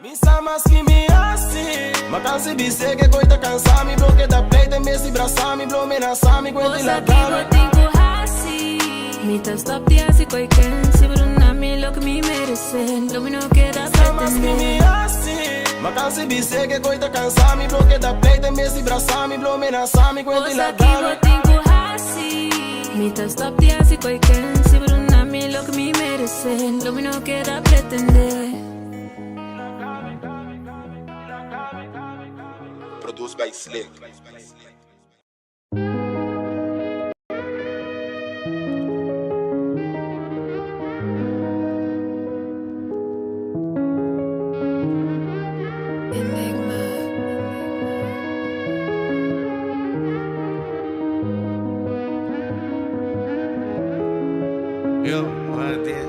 Me mas que me assim, macansi bise que coita cansa, me bloque da pleita, me se braça, me blow me na sami, quando Osa la ki dama. botinko hasi. Mita stop ti asi koi ken. Si bruna mi lo que mi merece. Lo mino que da Mas que me pretender. assim, macansi bise que coita cansa, me bloque da pleita, me se braça, me blow me na sami, quando la Osa ki dama. botinko hasi. Mita stop ti asi koi ken. Si bruna mi lo que mi merece. Lo mino que da pretender. Produced by Slick. Yo, right there.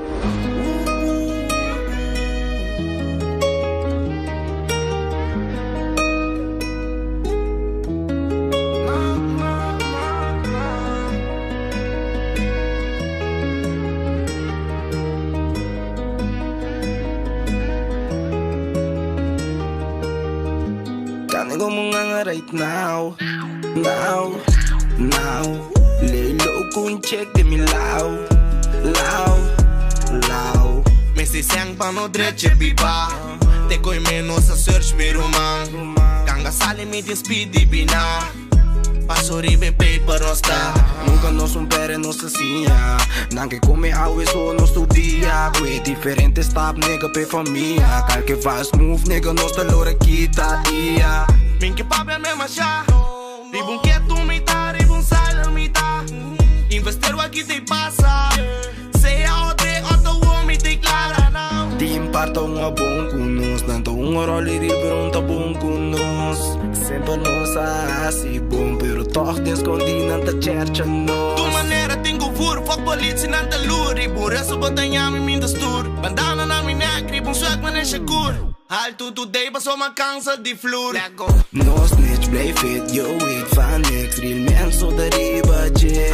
Kanigo mo nga right now, now. Lay low kung check de mi lao. Me se sang pa no dreche biba. Te koi menos a search mi rumang. Kanga sale mi din speedy bina. Paso ribe paper no sta. Nunca nos rompere nossa sinha. Nange come awe so no studia. Kwe diferente stop nigga pe família. Calque faz move nigga nos da lora kita ia. Minke pabe me masha. Ribun quieto me ta, ribun silent me ta. Investeru aqui te passa. Say how they auto want me te clara now. Di imparta uma bom com nós. Nanto role pero um tá bom com nós. Sempre nos assim bom, pero toch te escondi nanta chercha nós. Tu maneira tengo furo, fuck politie nanta luri. Burreso batanhami min da stur. Bandana na mi neck, ribun swag man é shakur. Alto today, passou uma cansa de flor. No snitch, play fit, yo wait, fan next. Real man, so da riba, je.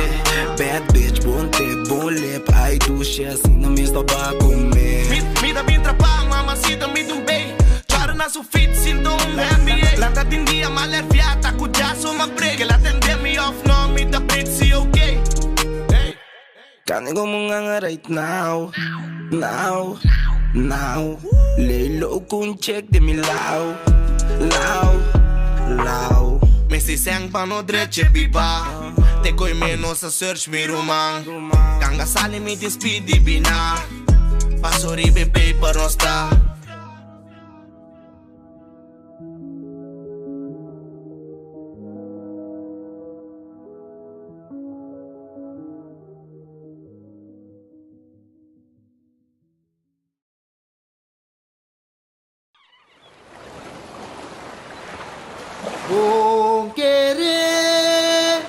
Bad bitch, bon tip, bon lip. Ai, duche, assim, não me está pra comer. Me da bem trapang, mamacita, me dum bem. Chora na sufit, sinto NBA. Lata tindia, maler fiata, cujaço, uma break. Ela atende me off, não me da pretty, ok. Now, lay low con check de mi lao. Me si sang pa no dreche biba. Te koi menos a search mi rumang. Kanga sali mi tin speedy bina. Paso ribe paper no sta. Con querer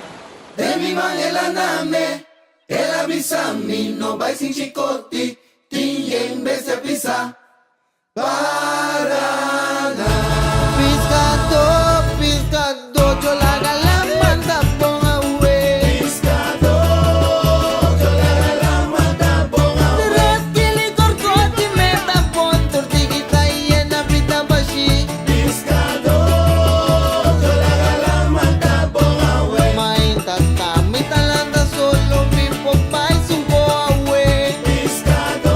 de mi man el aname, el avisami no va sin chicote, tingue en vez de pizza. Paraná. Piscado, yo la gala manda pon away. Piscado, yo la gala manda pon away. Rasquili corcote me tapon, tortiguita y en la pita bashi. Piscado, yo la gala manda pon away. Mainta kami talanda solo mi popa y su away. Piscado,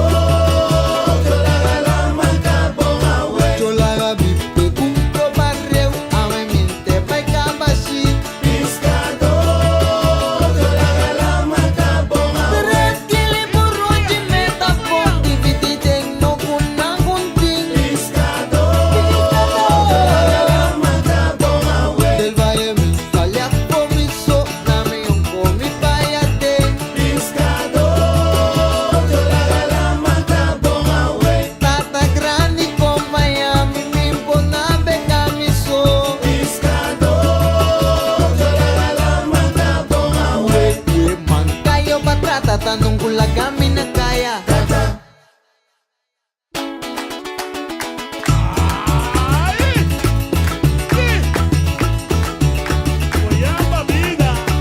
yo la gala manda pon away. Yo la gabi pe cumpro barreu, ame minte pa kabashi. Piscado, yo la gala manda pon away. Rasquili burroji me tapon, dividi no kuna kunting. Piscado, yo la gala manda pon away. Del valle mi sale a comiso, dame un comi payate. Piscado, yo la gala manda pon away. Tata grande con Miami, mi pona becamiso. Piscado, yo la gala manda pon away. Mancayo patrata, tanong kulagami na kaya.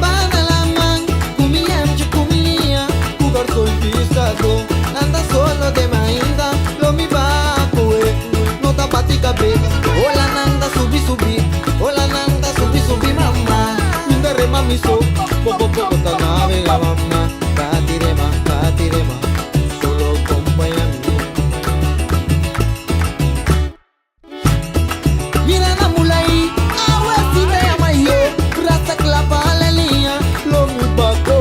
Badalaman, kumiyam kumiya, kugar soy pisado. Anda solo de mainda, lo mi baco no tapati cabe. Hola nanda subi, hola nanda subi mamá. Minda rema miso, poco tanave la mamá. Katirema, solo acompáñame. Mira na mulai, awe si te llama yo. Rasa clapa la línea, lo mi baco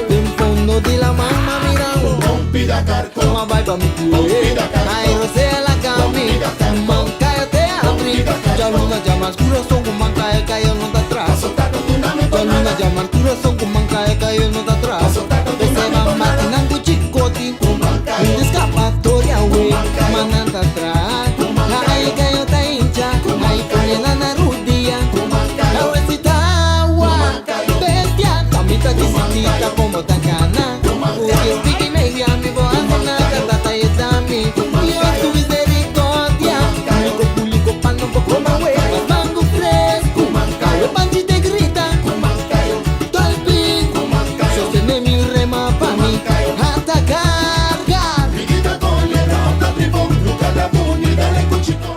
en fondo de la mamá mira un rompida carco. Toma vai pa mi cué, ay rosea la cami. Mancayo te abri, ya luna llama al corazón con mancayo cayo no te atrás. Ya luna llama al corazón con mancayo cayo no te atrás. Ese mamá tinan tu chicote, un escapatoria we, mananda atrás. Ay cayo te hincha, ay cayo na rudia. La huesita agua, bestia, tamita chiquitita como tacana. Uy, sticky maybe a mi voz nada, tata y dami. Yo tu misericordia, pulico pan un poco más huevas, mango fresco. Cayo panchi te grita, talpin, sostiene mi rema pa' mí, hasta cargar. Riquita con le rata, tripón, nunca la pone, dale cuchito.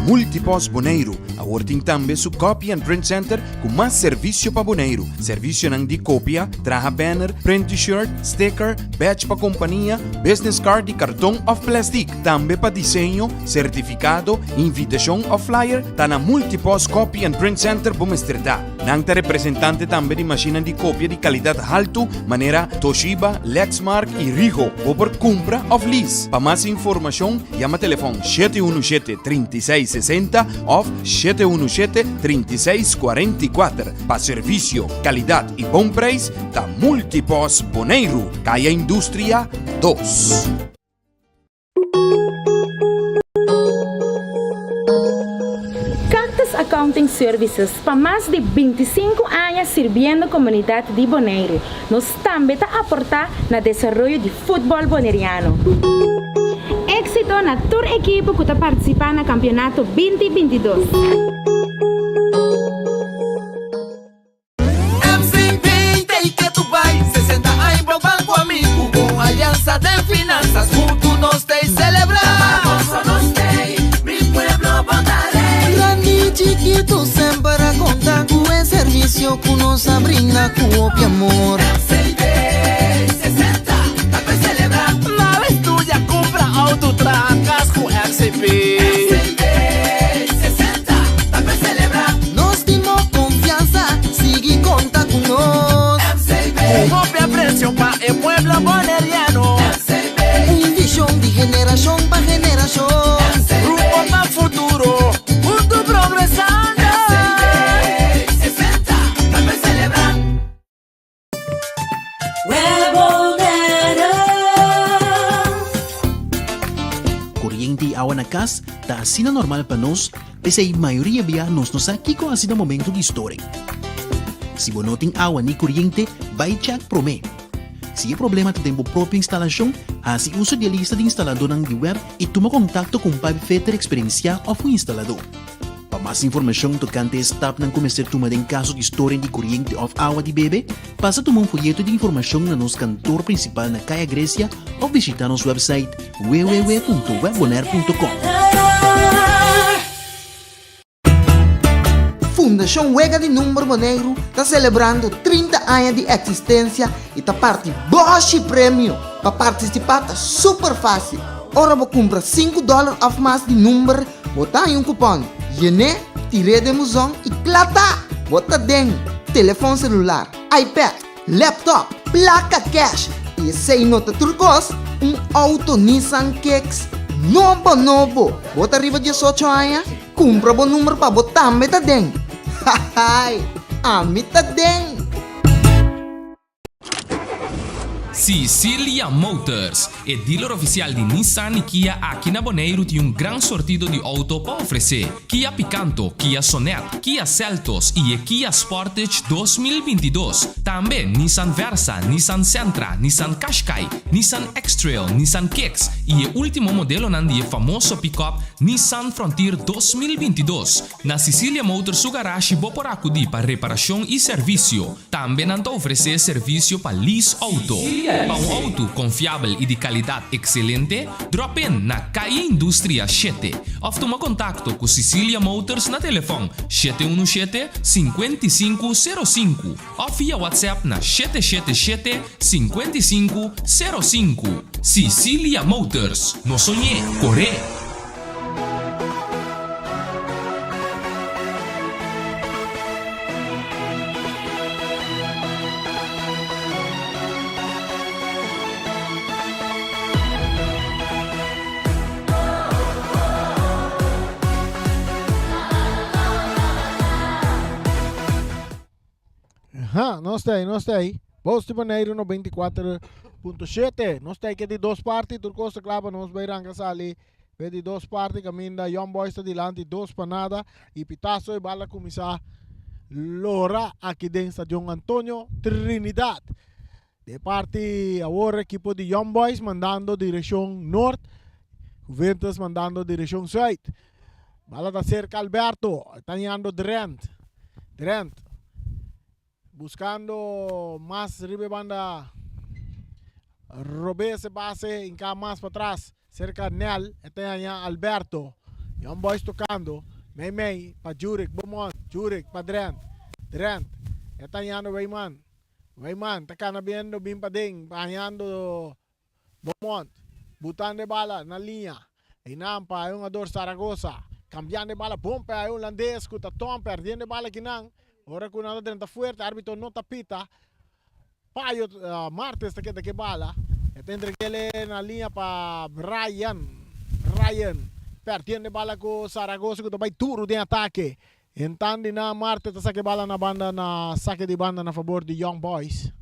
Multipos Boneiro, a working tambe su Copy and Print Center com mais serviço para Boneiro. Serviço nang di copia, traha banner, print t-shirt, sticker, badge pa companhia, business card di cartão of plastic, tambe pa diseño, certificado, invitação of flyer, ta na Multipos Copy and Print Center Bomestreda. Nang ta representante tambe di macchina di copia di qualidade alto, manera Toshiba, Lexmark e Rigo, o por compra of lease. Pa mais informação, llama telefone 717-3660 of 717-3644. Pa serviço, qualidade e bom preço, ta Multipos Boneiro, Caia Indústria 2. Cactus Accounting Services, para más de 25 años sirviendo comunidad de Bonaire, nos también aporta na desarrollo de fútbol boneriano. Éxito na tour equipo que participa na campeonato 2022. MCP, take it to na copia amor. Na vez tuya compra auto trancas com RCP. Nos dimos confianza, sigue conta con nos. Copia precio pa' el pueblo boneriano. Un visión de generación pa' generación. Rumbo pa' futuro, junto progresando. Kuryente awa na kas, ta asina normal pa nos, pese ay mayoría biya nos aquí ko asina momento de historia. Si bonoting awa ni kuryente, bay check prome. Si problema te tempo propia instalasyon, asi uso de lista de instalador ng web e tuma kontakto kung pabifeter experiencia o fu instalador. Pa mas informasyon tocante stop ng kumeser tumadeng kaso de história de kuryente of awa di bebe, pasa tumong folleto de informasyon na nos kantor principal na Kaya Grecia o visita nos website www.webbonaire.com. Fundação Wega de Número Boneiro está celebrando 30 anos de existência e está parte Bosch Prêmio. Para participar tá super fácil. Ora você compra $5 off mais de número, botar em um cupom. Yene, tire de musão e plata. Bota dentro. Telefone celular, iPad, laptop, placa cash e sem nota turcos, auto Nissan Kicks novo. Bota arriba de 18 anos, compra bom número para botar meta dentro. Hahay, amita dentro. Sicilia Motors, o dealer oficial de Nissan e Kia aqui na Bonaire tem gran sortido de auto para oferecer. Kia Picanto, Kia Sonet, Kia Seltos e Kia Sportage 2022. Também Nissan Versa, Nissan Sentra, Nissan Qashqai, Nissan X-Trail, Nissan Kicks e o último modelo nandi famoso pick-up Nissan Frontier 2022. Na Sicilia Motors su garage boporacudi para reparação e serviço. Também nanta oferecer serviço para lease auto. Para um auto confiável e de qualidade excelente, drop in na Caia Indústria 7. Ou toma contato com Sicilia Motors na telefone 717-5505 ou via WhatsApp na 777-5505. Sicilia Motors, no sonhé, corre! Nós tem. Posto Bonaire no 24.7. Nós tem que de duas partes. Turcosta Clapa, nós beiranga sali. De duas partes, caminho da Young Boys está dilante, duas panada. E pitaço e bala começar. Lora aqui dentro de John Antonio Trinidad. De parte, agora equipo de Young Boys mandando direção norte. Juventus mandando direção sul. Bala da cerca Alberto. Está ganhando Drent. Buscando más ribe banda Robé se base en cada más para atrás cerca de Nel, este allá Alberto Young Boys tocando May para Jurek, Beaumont, Jurek para Drent está allá Weyman, está canabiendo bien para Ding, pañando Beaumont, butando de bala na linha e nampa hay un ador Zaragoza, cambiando de bala, pompe hay un holandés, Cutatom, perdiendo de bala kinang. Ora con nada dentro fuerte, árbitro no tapita. Paio martes está que bala. Tendré que leer na linha para Ryan. Perdiendo bala com Zaragoza que vai turno de ataque. Entende na martes está saque bala na banda na saque de banda na favor de Young Boys.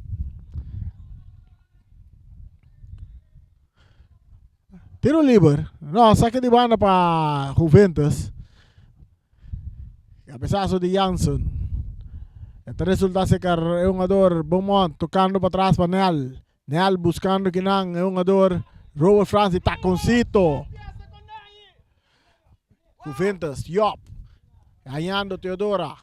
Tiro livre. No, saque de banda para Juventus. Cabeçazo de Janssen. Este resulta ser que é um ador Beaumont tocando para trás para Nel. Nel buscando Kinang, é um ador Robert Francis, taconcito. Juventus, Yop. Ganhando Teodora,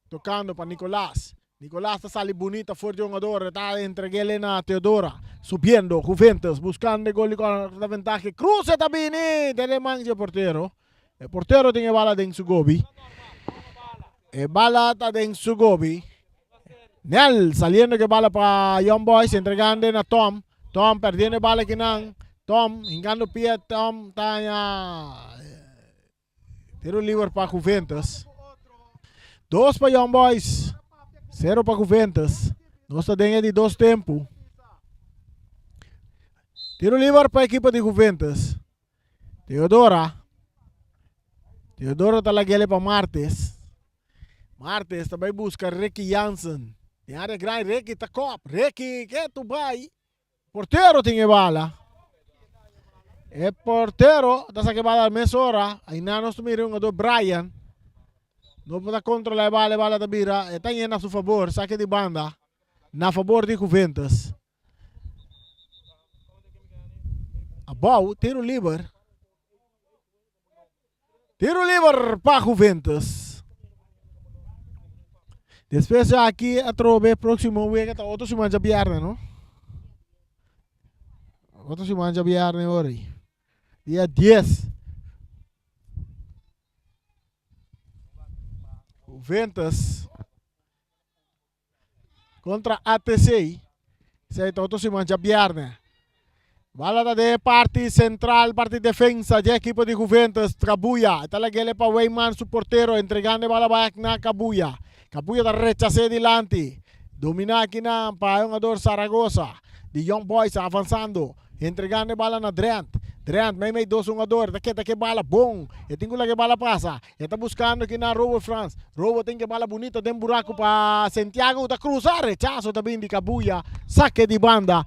tocando para Nicolás. Nicolás está saliendo bonita fuera de un ador, está entreguele na Teodora. Subiendo, Juventus, buscando gol con la ventaja. Cruce también, tiene mancha el portero. El portero tiene bala en su gobi. E bala está en su gobi. Nel saliendo que bala para Young Boys, entregando a Tom. Tom perdiendo bala que nan. Tom hingando pie. Tom tanya. Tiro livre para Juventus. 2 para Young Boys. 0 para Juventus. Nós estamos de 2 tempos. Tiro livre para a equipe de Juventus. Teodora está lá para Martes. Martes também busca Ricky Jansen. Tem área grande, Ricky está cop. Ricky, que tu vai? Porteiro tem a bala. É porteiro, está sacando a bala meia hora. Aí nós miramos do Brian. Não pode controlar a bala da bira. Está indo a seu favor, saque de banda. Na favor de Juventus. Abau, tiro livre. Tiro livre para Juventus. Depois aqui a trove próximo week está outro semana de viernes, não? Outro semana de viernes hoje. Dia 10. Juventus contra ATC. Sei outro semana de viernes. Bala de parte central, parte defensa de equipo de Juventus, Kabuya. Está la guele para Weyman, su portero, entregando bala back na Kabuya. Kabuya da rechace delante. Domina aqui na para o jogador Zaragoza. De Young Boys avançando. Entregando bala na Drent. Drent, may 2 jogador. Daqui bala bom. E tem que bala passa. Está buscando aqui na Robo France. Robo tem que bala bonita. Tem buraco para Santiago da cruzar. Rechazo também de Kabuya. Saque de banda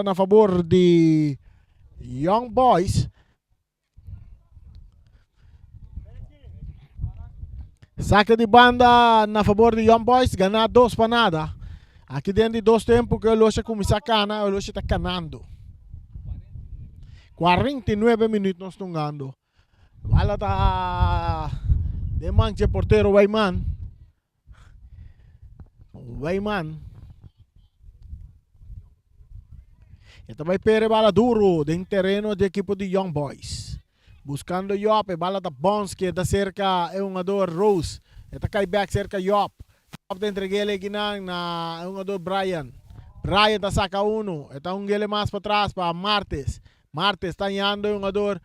na favor de Young Boys. Saque de banda na favor de Young Boys. Ganhar 2 para nada. Aqui dentro de 2 tempos que o Locha começa a cana, o Locha está canando. 49 minutos nós estamos ganhando. Bala está de manche porteiro Weyman. E também pere bala duro de terreno de equipo de Young Boys. Buscando Yop, bala da Bons que da cerca é um jogador Rose. Está cai back cerca Yop. Yop da entregue ele aqui na um jogador Brian. Brian está saca 1. Está gele mais para trás para Martes. Martes está indo um jogador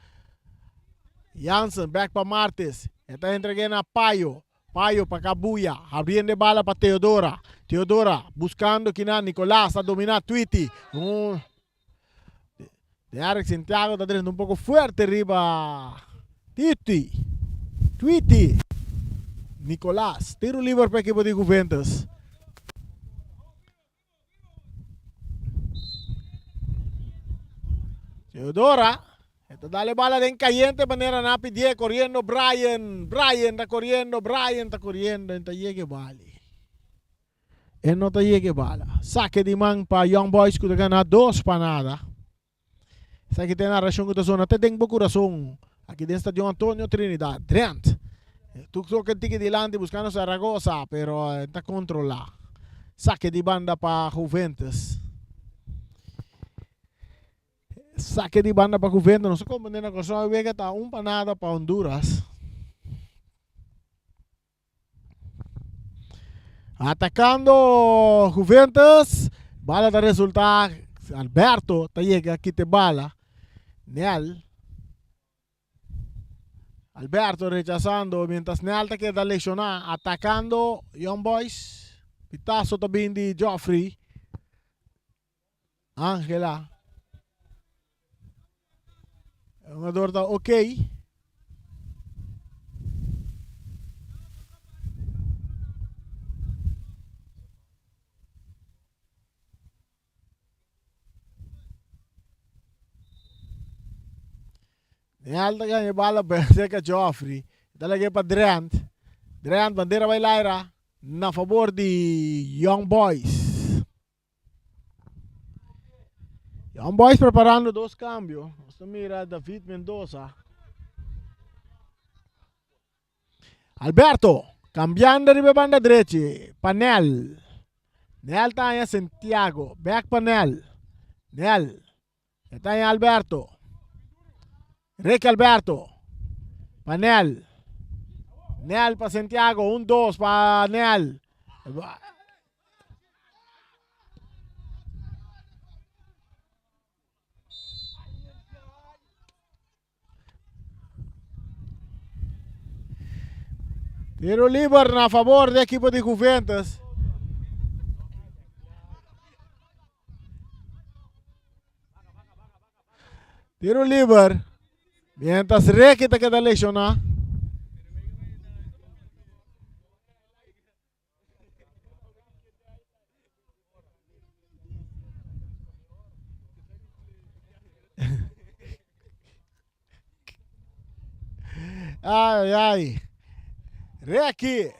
Jansen, back para Martes. Está entregando a Paio. Paio para Kabuya. Abrindo bala para Teodora. Teodora buscando aqui na Nicolás. Está dominando Tweety. De Eric Santiago está dando um pouco forte arriba. Tweety. Nicolás. Tiro livre para a equipe de Juventus. Teodora. Esta dale bala de encayente manera na pedir corriendo Brian. Brian está corriendo. Esta llegue bala. Él no te llegue bala. Saque de man para Young Boys que te gana 2 para nada. Essa aqui tem na região que zona até tem pouco coração. Aqui dentro está John Antonio Trinidad. Trent. Tu só que tique delante buscando Zaragoza, pero está controlado. Saque de banda para Juventus. Saque de banda para Juventus. Não sei como na cosa vega está 1 para nada para Honduras. Atacando Juventus. Bala da resultado. Alberto está llega aqui te bala. Nel. Alberto rechazando mientras Nel te queda lesionar. Atacando Young Boys. Pitazo también de Joffrey. Ángela. Un jugador está ok. Em alta ganha bala cerca Joffrey. Talaga para Drent. Drent, bandeira vai Lyra. Na favor de Young Boys. Young Boys preparando 2 cambios. Você mira David Mendoza. Alberto. Cambiando de banda derecha. Panel. Nel tá Santiago. Back panel. Nel. Está em Alberto. Ricky Alberto. Panel. Nel para Santiago. 1-2 para Nel. Tiro libre a favor do equipo de Juventus. Tiro libre. Mientras Requita queda lesionado. Ai, ai. Requi.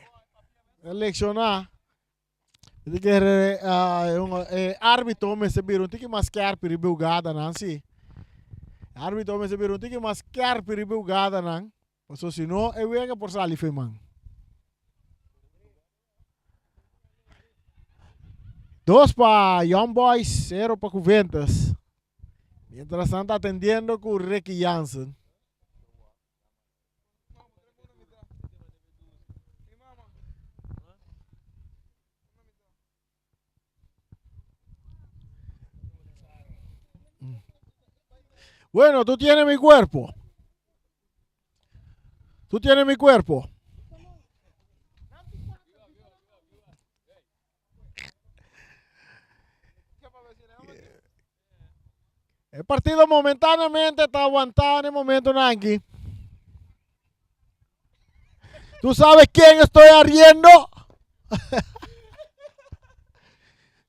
Lecionar. Árbitro me se viram, tem que mascar para bilgada, não sim. Árbitro me se viram, tem que mascar para bilgada, não. Porque senão eu ia por salir feman. 2 para Young Boys, 0 para Juventus. Mientras tanto atendiendo con Ricky Jansen. Bueno, tú tienes mi cuerpo. Tú tienes mi cuerpo. El partido momentáneamente está aguantado en el momento, Nanki. ¿Tú sabes quién estoy arriendo?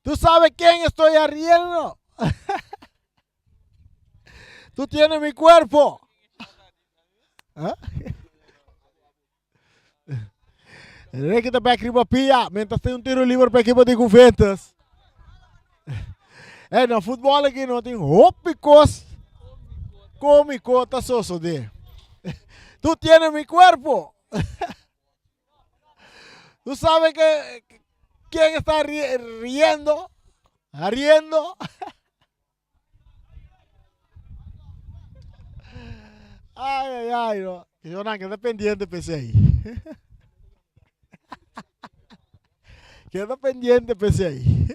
¿Tú sabes quién estoy arriendo? Tú tienes mi cuerpo. ¿Ah? El que te va a escribir pia mientras tem tiro libre para equipo de Juventus. No futebol aqui não tem ópicos cómico, tá soso de. Tu tienes mi cuerpo. Tú sabes que quién está riendo, riendo. Ay, ay, ay, no. Yo no, queda pendiente, PC ahí. Queda pendiente, PC ahí.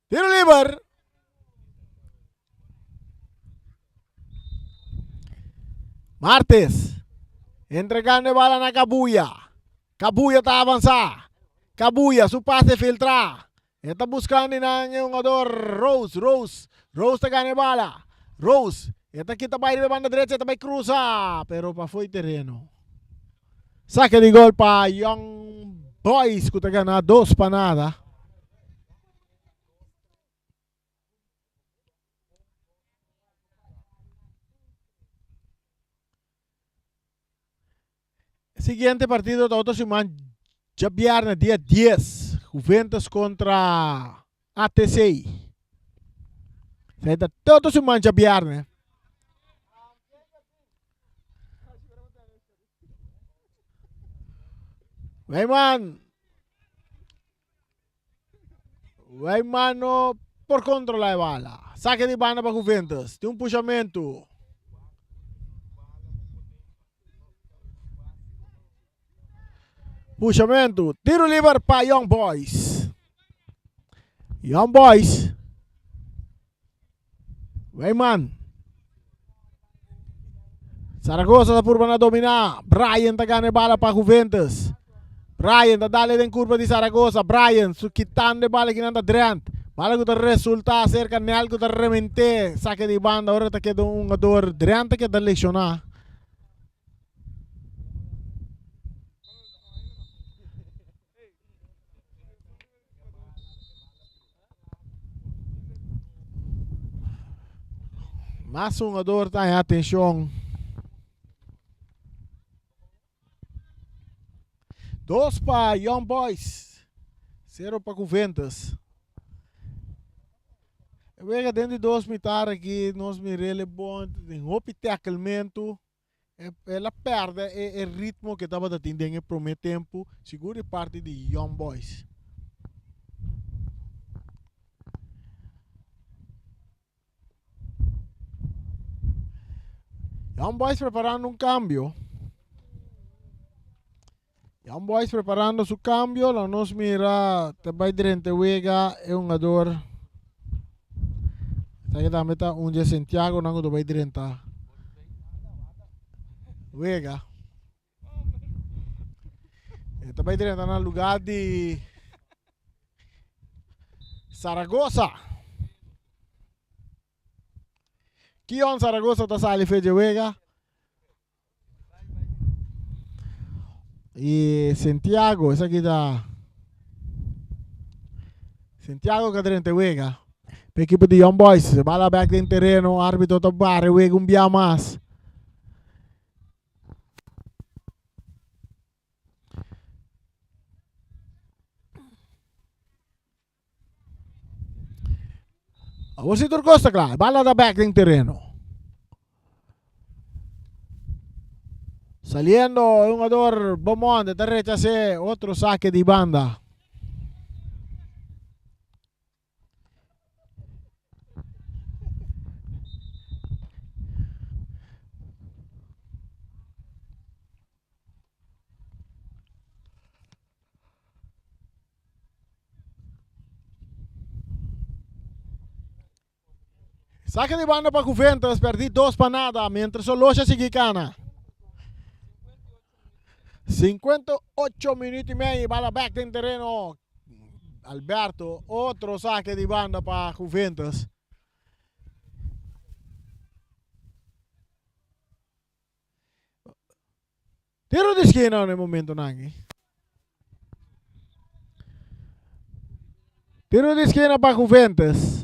Tiro libre. Martes. Entregando bala na Cabuya. Cabuya está avançar. Cabuya, su pase filtrar. Está buscando na jogador Rose. Rose está ganhando bala. Rose. Está aqui também de banda direita, também cruza. Pero para foi terreno. Saque de gol para Young Boys, que está ganhando 2 para nada. Siguiente partido da outra semana, já viernes, dia 10, Juventus contra ATC. Toda semana já viernes. Vai, mano, por controlar a bala. Saque de banda para Juventus. Tem puxamento. Puxamento. Tiro livre para Young Boys. Young Boys. Vai, man. Zaragoza está por a dominar. Brian está ganhando bala para Juventus. Brian está dando em curva de Zaragoza. Brian, quitando a bala que anda diante. Bala que está resultado cerca de algo que está remente. Saque de banda. Agora está quedando um jogador diante que está lesionado. Mas um jogador está em atenção. 2 para Young Boys, 0 para Juventus. Eu vejo dentro de 2 metades aqui, nós miramos bom, tem optacamento, ela perde o ritmo que estava atendendo no primeiro tempo, segura parte de Young Boys. Young Boys preparando um cambio. Young Boys preparando su cambio. La nos mira. Te vai dirente Wega. É um jogador. Está aqui também tá um de Santiago. Não te vai dirente. Vega. Ito ba ito na lugar di Zaragoza. Kion Zaragoza tasali Fede Vega. Y Santiago, esa kita Santiago Cadrente Vega. Per equipo di Young Boys, se bala back din terreno, arbitro tabare, Vega un bia mas. Vos Turcosta, claro, bala da back din terreno. Saliendo un jugador Beaumont de derecha hace otro saque de banda. Saque de banda para Juventus, perdí 2 para nada, mientras solo se sigue cana. 58 minutos y medio, bala back en terreno. Alberto, otro saque de banda para Juventus. Tiro de esquina en el momento, Nangi. Tiro de esquina para Juventus.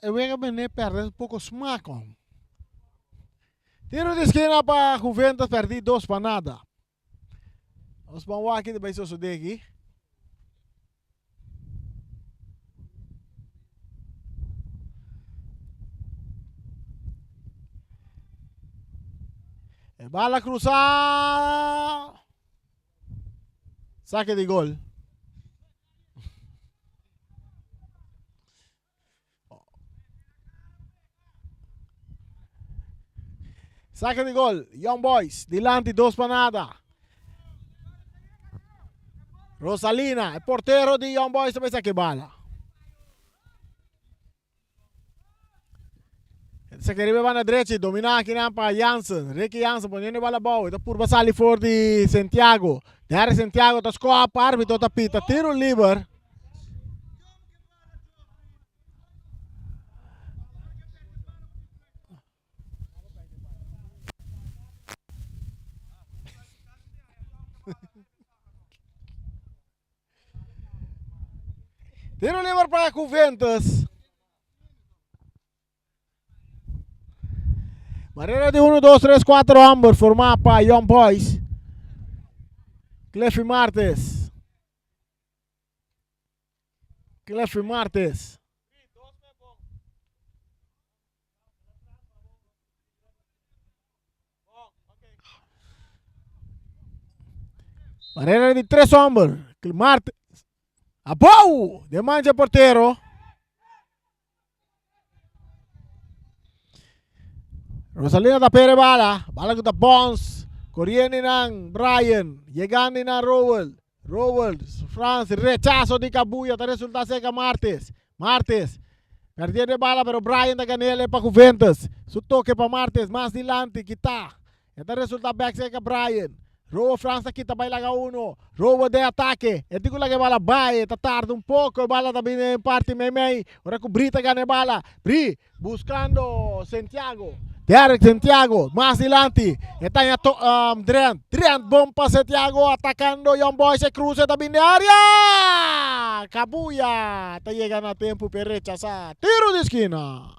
Vega Bené perde un poco smaco. Tiro de esquina para Juventus, perdí 2 para nada. Vamos a aqui de Baiso Sudegi. Bala cruzada. Saque de gol. Saque de gol, Young Boys, Dilanti 2 para nada. Rosalina, el portero de Young Boys também saque bala. Se queria vai na direita, dominar aqui para Jansen, Ricky Jansen, ponendo bala boa, está por passar ali fora de Santiago. Daar Santiago, está escopa, árbitro, está pita, tiro livre. Tiro livre para Juventus. Barreira de 1, 2, 3, 4 Amber formada para Young Boys. Clefy Martes. Clefy Martes. Barreira de 3 Amber. Martes. Abou! De mancha portero. Rosalina da pere bala. Bala ko da Bones. Corriendo ng Brian. Llegando ng Rowell. Rowell. France. Rechazo de Cabuya. Ta resulta seca Martes. Martes. Perdiendo bala pero Brian da ganele pa Juventus. Su toque pa Martes. Más dilante. Kita. Esta resulta back seca Brian. Robo França aqui também larga 1. Robo de ataque. Eu digo lá que bala vai. Está tarde um pouco. A bala também em parte meio. Ora que o Brita ganha bala. Bri buscando Santiago. Derek Santiago. Mais adelante. Está em Drent. Drent bom para Santiago. Atacando Young Boys. Se cruza também na área. Cabuya. Está chegando a tempo para rechazar. Tiro de esquina.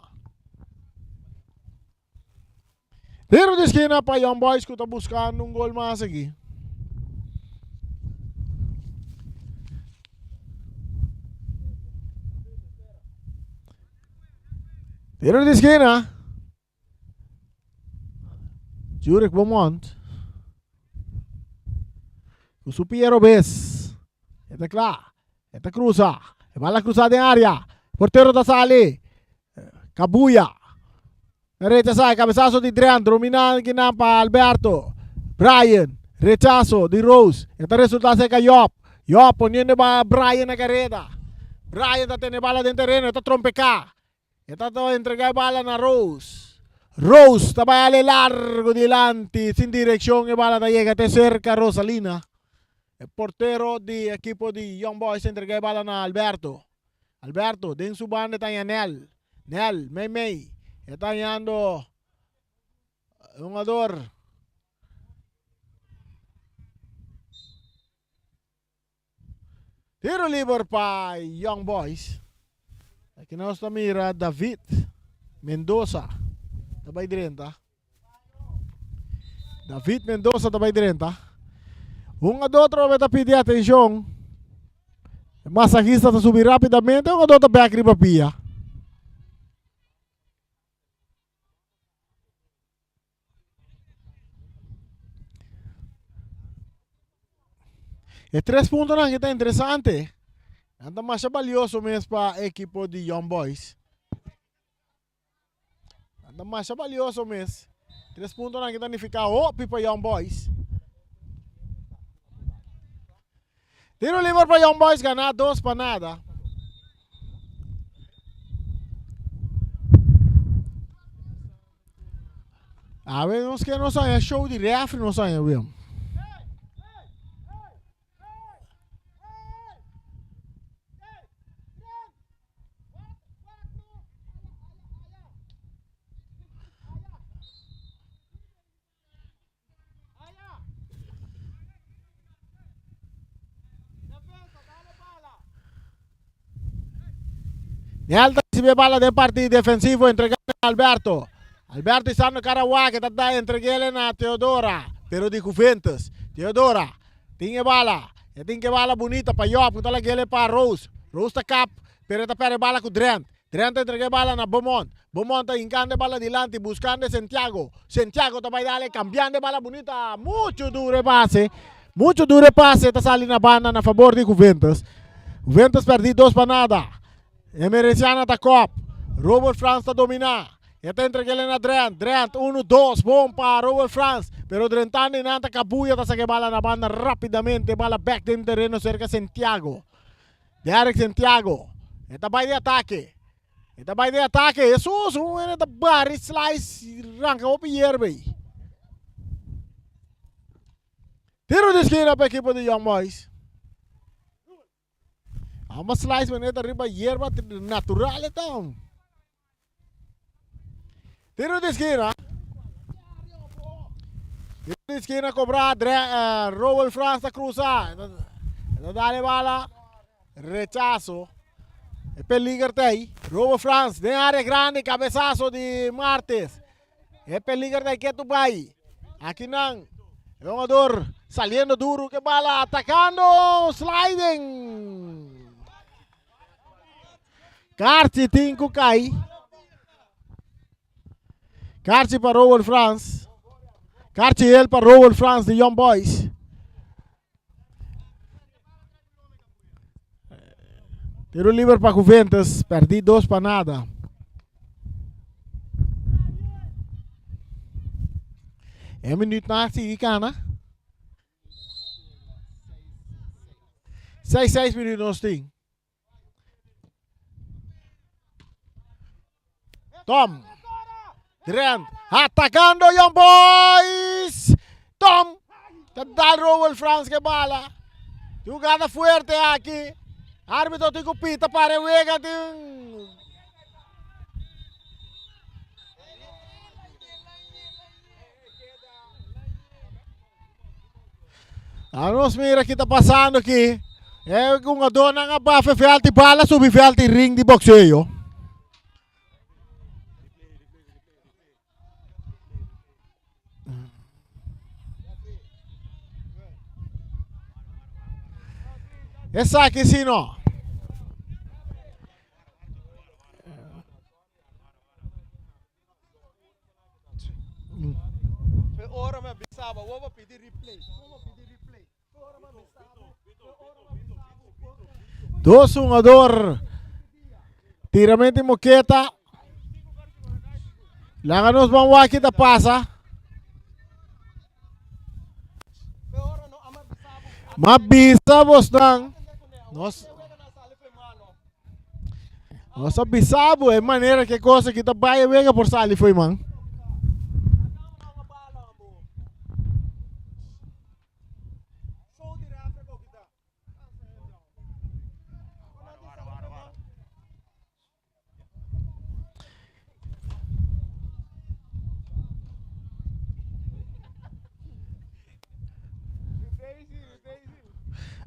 Tiro de esquina para Young Boys que está buscando un gol más aquí. Tiro de esquina. Jurek Beaumont. Con su Piero Bes. Está claro. Está cruza. Va la cruzada en área. Portero está sale. Cabuya. Rechaza, cabezazo de Adrián, dominando para Alberto. Brian, rechazo de Rose. Este resultado seca Job. Job poniendo a Brian na carrera. Brian está teniendo bala dentro del terreno, está trompeca. Está todo entregar bala na Rose. Rose está para largo delante, sin dirección, y bala llega de cerca Rosalina. El portero del equipo de Young Boys entrega bala na Alberto. Alberto, den su banda está en Nel. Nel, May. Está ganhando um jogador. Tiro livre para Young Boys. Aqui nós estamos mira David Mendoza. Também direita. David Mendoza também direita. Um jogador vai pedir atenção. O massagista está subir rapidamente. Um jogador vai aqui para pia. E 3 pontos não, que está interessante. Anda mais valioso mesmo para o equipo de Young Boys. Anda mais valioso mesmo. 3 pontos não, que está ficar para Young Boys. Tiro livre para Young Boys ganhar 2 para nada. A ver, nós que não sonha show de ref, não sonha mesmo. Nelta recibe bala de partido defensivo entregando a Alberto. Alberto está no Caraguá que está entregando a Teodora. Pero de Juventus. Teodora tem bala. Tem que bala bonita para Job. Então ela quer para Rose. Rose está cap. Pero está perde bala com Drent. Drent entrega bala na Beaumont. Beaumont está hincando bala delante buscando Santiago. Santiago está vai cambiando bala bonita. Muito duro passe. Muito duro passe. Está salindo na banda a favor de Juventus. Juventus perde 2 para nada. Emereciana está cop. Robert France está dominar. Está entregando a Drent. Drent 1-2. Bom para Robert France. Pero Drentani nanta cabuya. Está sacando bala na banda rapidamente. Bala back dentro del terreno cerca Santiago. Derek Santiago. Está vai de ataque. Está vai de ataque. Jesus. Está barri slice. Ranca o hierba. Tiro de esquina para o equipo de Young Boys. Uma slice maneta arriba hierba natural então. Tiro de esquina. Tiro de esquina cobrar Robert France a cruzar. Dale bala. Rechazo. É peligro aí. Robert France de área grande, cabeçazo de Martes. É peligro aí que tu vai. Aqui não. É um jogador saliendo duro que bala atacando, sliding. Carci Tinko cai. Carci para Robert France. Carci ele para Robert France de Young Boys. Tiro livre para Juventus. Perdi 2 para nada. É minuto na seguir, cana. 6 minutos nós temos. Tom. Drent. Atacando Young Boys. Tom. Tadal Robert France que bala. Jugada fuerte aqui. Árbitro tem cupita para o Vega. Vamos mira o que está passando aqui. É uma dona nga ba fealti bala subi fealti ring de boxeio. Essa aqui sim não. Ora me avisava, vou pedir replay. Dos jogador. Tiramento moqueta. Langanos bang waki ta pasa? Mabisa boss nang. Nós abisabo é maneira que coisa que tá baia vega por sali foi man.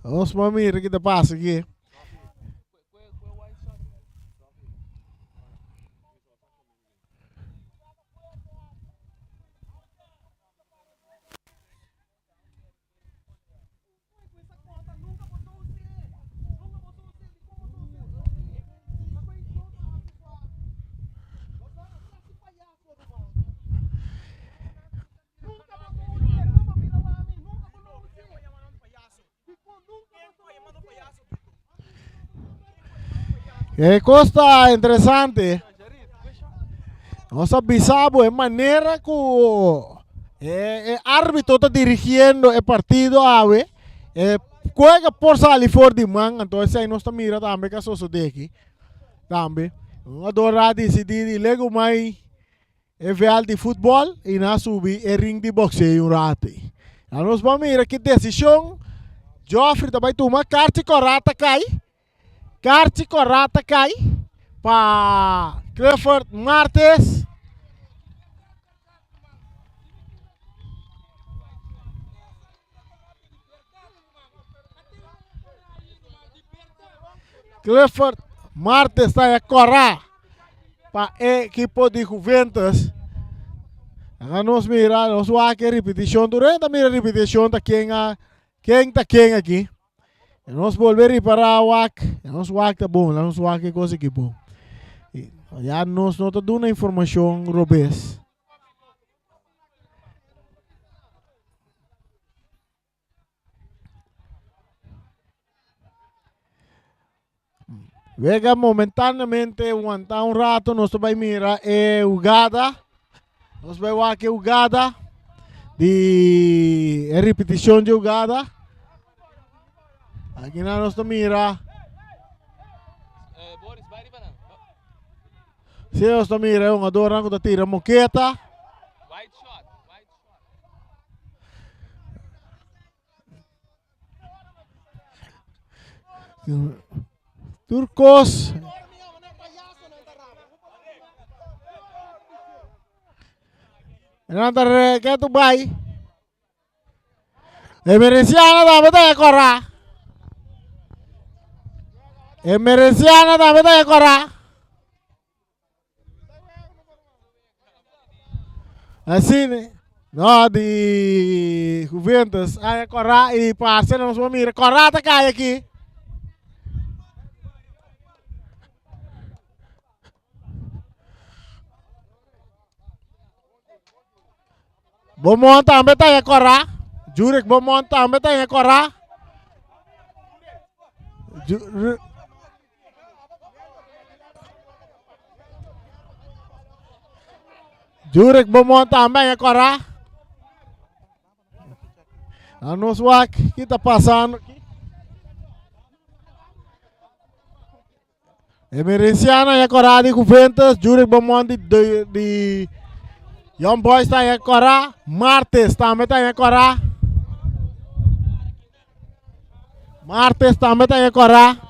Vamos mamir o que tá passa aqui. É coisa interessante. Nós avisamos é maneira que o árbitro está dirigindo o partido ave. Coisa por sair fora de mão, então aí nós estamos mirando também que a sociedade aqui. Também. Agora decidir lego mais real de futebol e na subir o ring de boxeio rato. Nós vamos mirar que decisão. Joffrey também toma carta correta cai. Carti corrata cai para Clifford Martes. Clifford Martes está a correr para o equipo de Juventus. Vamos mirar, nós vamos ver a repetição. Durante a repetição da quem aqui. Nós volver para o WAC, nós WAC tá bom, nós WAC é coisa que bom. Já nós não tá dando informação robês. Vega momentaneamente aguantar um rato, nós vai mirar jogada, nós vai WAC jogada de repetição de jogada. Aqui nós mira. Se nós mira um adorando da tira moqueta. Wide shot. Turcos. Nanti que tu vai. Emergenciana da betul korra. Emergenciana da betul korra. Assim, no de Juventus, aí corra e passa nós vamos mirar corra tá cai aqui. Bomon também tá aí corra. Jurek Bomon também tá aí corra. Jurek Bomon também aí corra. A nosso WAC que tá passando aqui. Emergenciana aí corra de Juventus, Jurek Bomon de Young Boys está aí corra, Martes também está aí corra. Martes também está aí corra.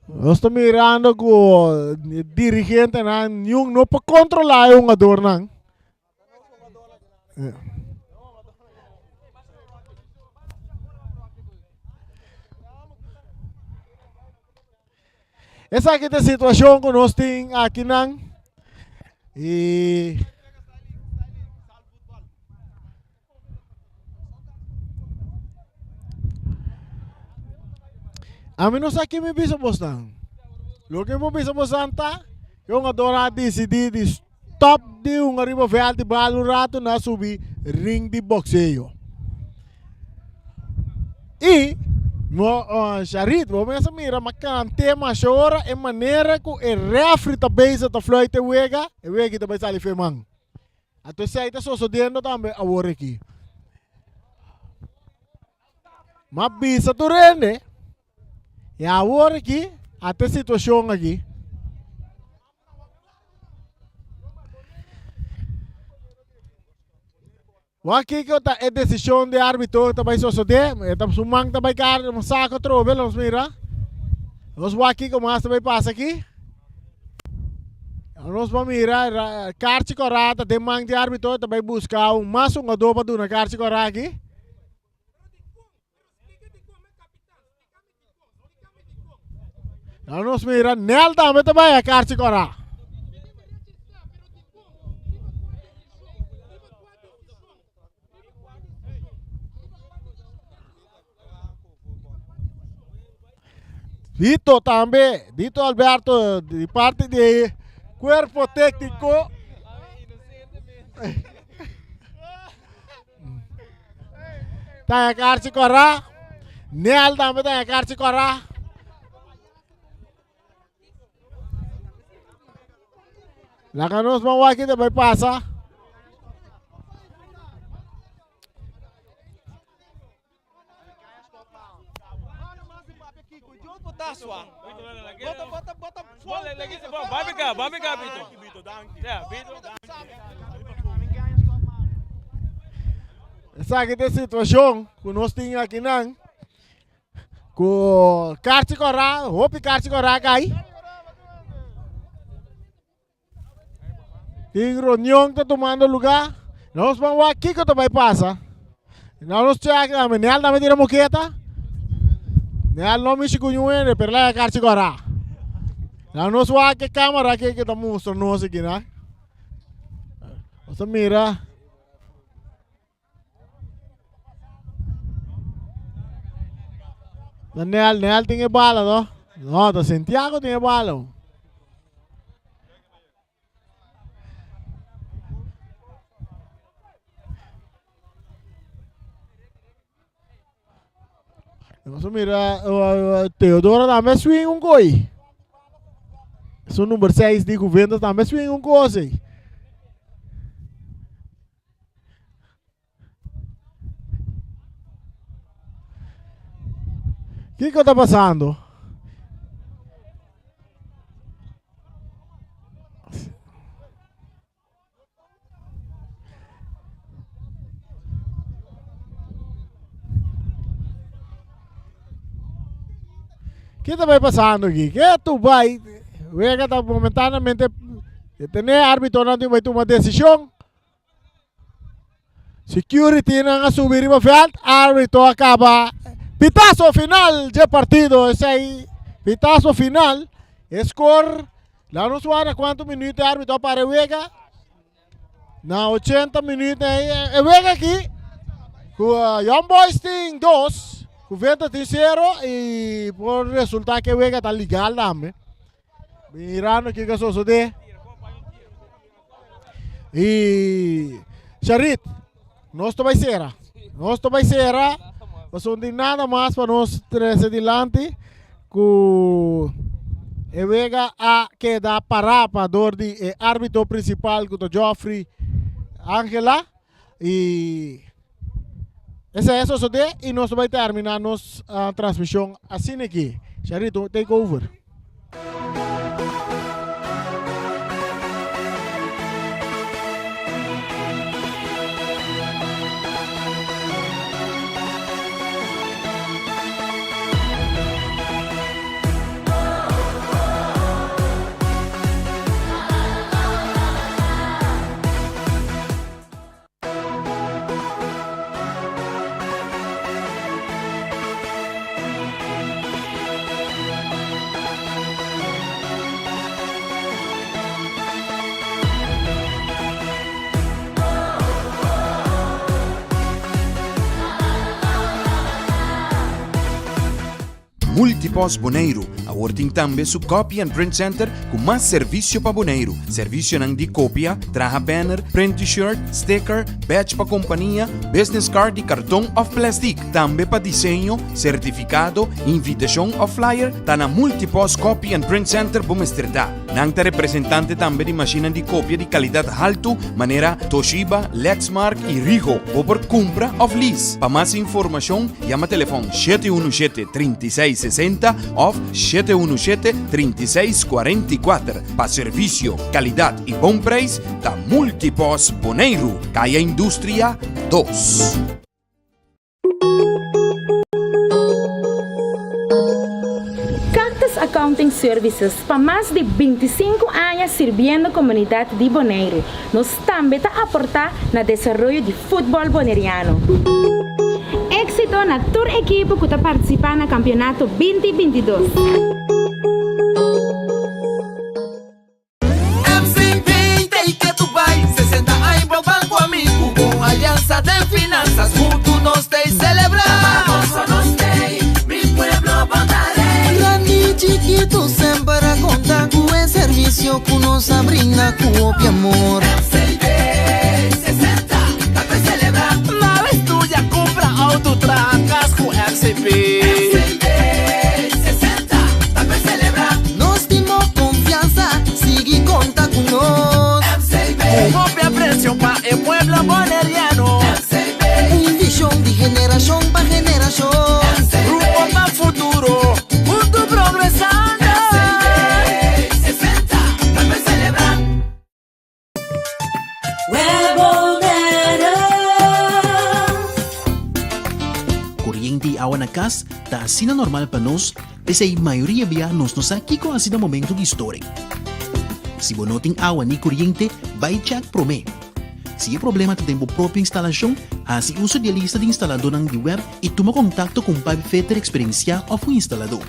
Eu estou mirando que o dirigente não pode controlar o jogador. Essa aqui é a situação que nós temos aqui. E a mim não sei que me bisa bostan. Lo que me bisa bostan tá, eu adoro decidir de stop de arriba real de balo rato na subir ring de boxeo. E Charit, vamos mira, mas kan tema chora em maneira que o refri tá beza tá fluite wega, e wega tá beza ali femang. Ato sai tá só dentro também a hora aqui. Mas bisa tu rende, e a hora aqui, até situação aqui. Aqui que é decisão de árbitro também só de, estamos sumang também cara, um saco trove, vamos mira. Nós aqui como mais também passa aqui. Nós vamos mirar carte corata, demang de árbitro também buscar mais adobo do na carte corata aqui. Nós mira nel também a carte corata. Dito também, Dito Alberto, de parte de Corpo Técnico. Tá a carte corá. Nel também tá a carte corá. Lá que nós vamos aqui também passa. Vai ficar, Bito. Essa aqui é a situação que nós temos aqui, não? Com carte corá, roupa carte corá cai. Tem reunião que está tomando lugar. Nós vamos aqui que também passa. Nós temos a menina também tira moqueta. Nel não me chikunhue, per lá a carte corá. Nós vamos aqui câmera aqui que está mostrando nós aqui, né? Você mira. Nel tem bala, não? Não, tá Santiago tem bala. Você mira, Teodoro também swing um coi. Seu número 6 de governo também swing um coisa. O que está passando? O que está passando aqui? Que tu vai? Vega está momentaneamente ter árbitro não tem uma decisão. Security não subir para o field, árbitro acaba. Pitazo final de partido, esse aí. Pitazo final. Score. Lá no suara quantos minutos árbitro para o Vega? Na 80 minutos. O Vega aqui. Com Young Boys tem 2. Com Venta tem 0. E por resultado que o Vega está legal também. Mirando aqui que eu sou de. E Charit, nós também será. Mas não tem nada mais para nós trazer adiante. Que o Vega a quedar parado para o árbitro principal, que é o Joffrey Angela. E esse é isso e nós vamos terminar nossa transmissão assim aqui. Charit, take over. Multipos Boneiro. Aworting tambe su Copy and Print Center com mais serviço para boneiro. Serviço nang di copia, traha banner, print t-shirt, sticker, badge pa companhia, business card e cartão of plastic. Tambe pa desenho, certificado, invitação of flyer, ta na Multipos Copy and Print Center Bumesterdad. Nang ta representante tambe di macchina di copia di qualidade alto, manera Toshiba, Lexmark e Rigo. O por compra of lease. Pa mais informação, llama telefone 717-3660 of 717-3644. Pa serviço, qualidade e bom preço, da Multipos Boneiro, Caia Indústria 2. Cactus Accounting Services, para mais de 25 anos servindo a comunidade de Boneiro, nós também está aportar no desenvolvimento de futebol boneriano. Éxito na tour equipe que está participando no campeonato 2022. Alianza de finanzas, juntos nos te celebramos. Mi pueblo votaré. Grande y chiquito siempre contar con el servicio que nos brinda Copia Amor. MCB 60, te celebra. La vez tuya compra auto trancas con MCB 60, te celebra. Nos dimos confianza, sigue conta con nos. MCB, copia presión pa' el pueblo boneriano. Un visión de generación para generación. Rumbo más futuro, juntos progresando. 60, también celebran. Kuryente e awa na kas, ta asina normal pa nos, pese a maioria biya nos aqui com asina momento de história. Se bonoting awa ni kuryente, vai check prome. Se o problema tem tempo própria instalação, assim uso de lista de instalador de web e toma contato com o Fetter Experiencia ou o instalador.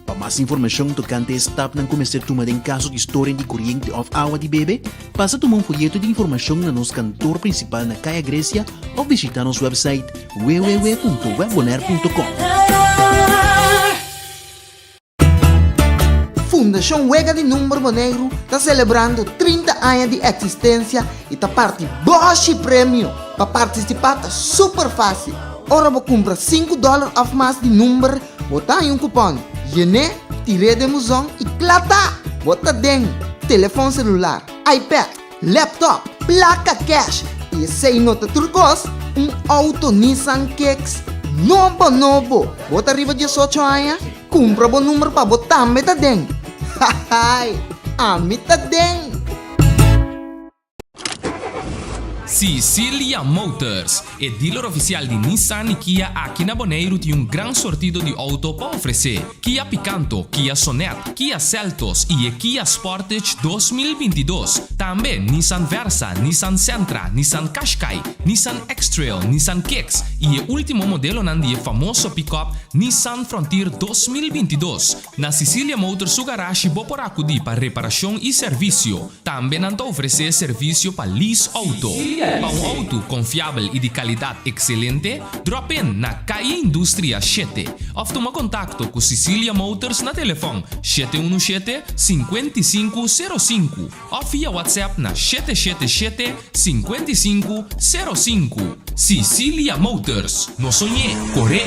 Para mais informação tocante a step ng começar tomar em caso de história de corrente ou água de bebê, passa a tomar um folheto de informação na nosso cantor principal na Caia Grécia ou visitar nosso website www.webbonaire.com. Fundação Wega de Número Boneiro está celebrando 30 anos de existência e está parte Bosch Prêmio. Para participar está super fácil. Ora vou comprar $5 a mais de número, botar em um cupom. Yene, tire de musão e plata. Bota dentro, telefone celular, iPad, laptop, placa cash e sem nota turcos, auto Nissan Kicks. Novo. Bota arriba 18 anos, compra bom número para botar meta dentro. Hahay, amita dentro. Sicilia Motors, o dealer oficial de Nissan e Kia aqui na Boneiro tem gran sortido de auto para oferecer. Kia Picanto, Kia Sonet, Kia Seltos e Kia Sportage 2022. Também Nissan Versa, Nissan Sentra, Nissan Qashqai, Nissan X-Trail, Nissan Kicks e o último modelo nandi famoso pick-up Nissan Frontier 2022. Na Sicilia Motors su garage bo por acudir para reparação e serviço. Também nanta oferecer serviço para lease auto. Para um auto confiável e de qualidade excelente, drop in na Caia Indústria 7. Ou toma contato com Sicilia Motors na telefone 717-5505 ou via WhatsApp na 777-5505. Sicilia Motors, no sonhé, corre!